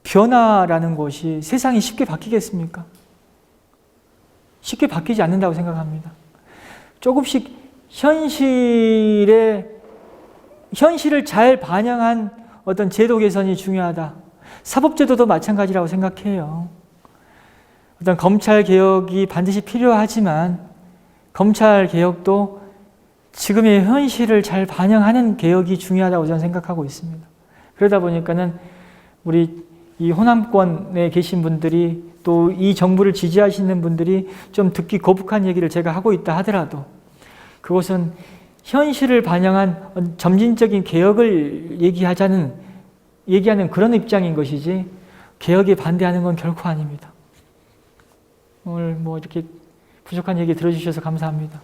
변화라는 것이 세상이 쉽게 바뀌겠습니까? 쉽게 바뀌지 않는다고 생각합니다. 조금씩 현실을 잘 반영한 어떤 제도 개선이 중요하다. 사법제도도 마찬가지라고 생각해요. 어떤 검찰 개혁이 반드시 필요하지만 검찰 개혁도 지금의 현실을 잘 반영하는 개혁이 중요하다고 저는 생각하고 있습니다. 그러다 보니까는 우리 이 호남권에 계신 분들이 또 이 정부를 지지하시는 분들이 좀 듣기 거북한 얘기를 제가 하고 있다 하더라도 그것은 현실을 반영한 점진적인 개혁을 얘기하는 그런 입장인 것이지 개혁에 반대하는 건 결코 아닙니다. 오늘 이렇게 부족한 얘기 들어주셔서 감사합니다.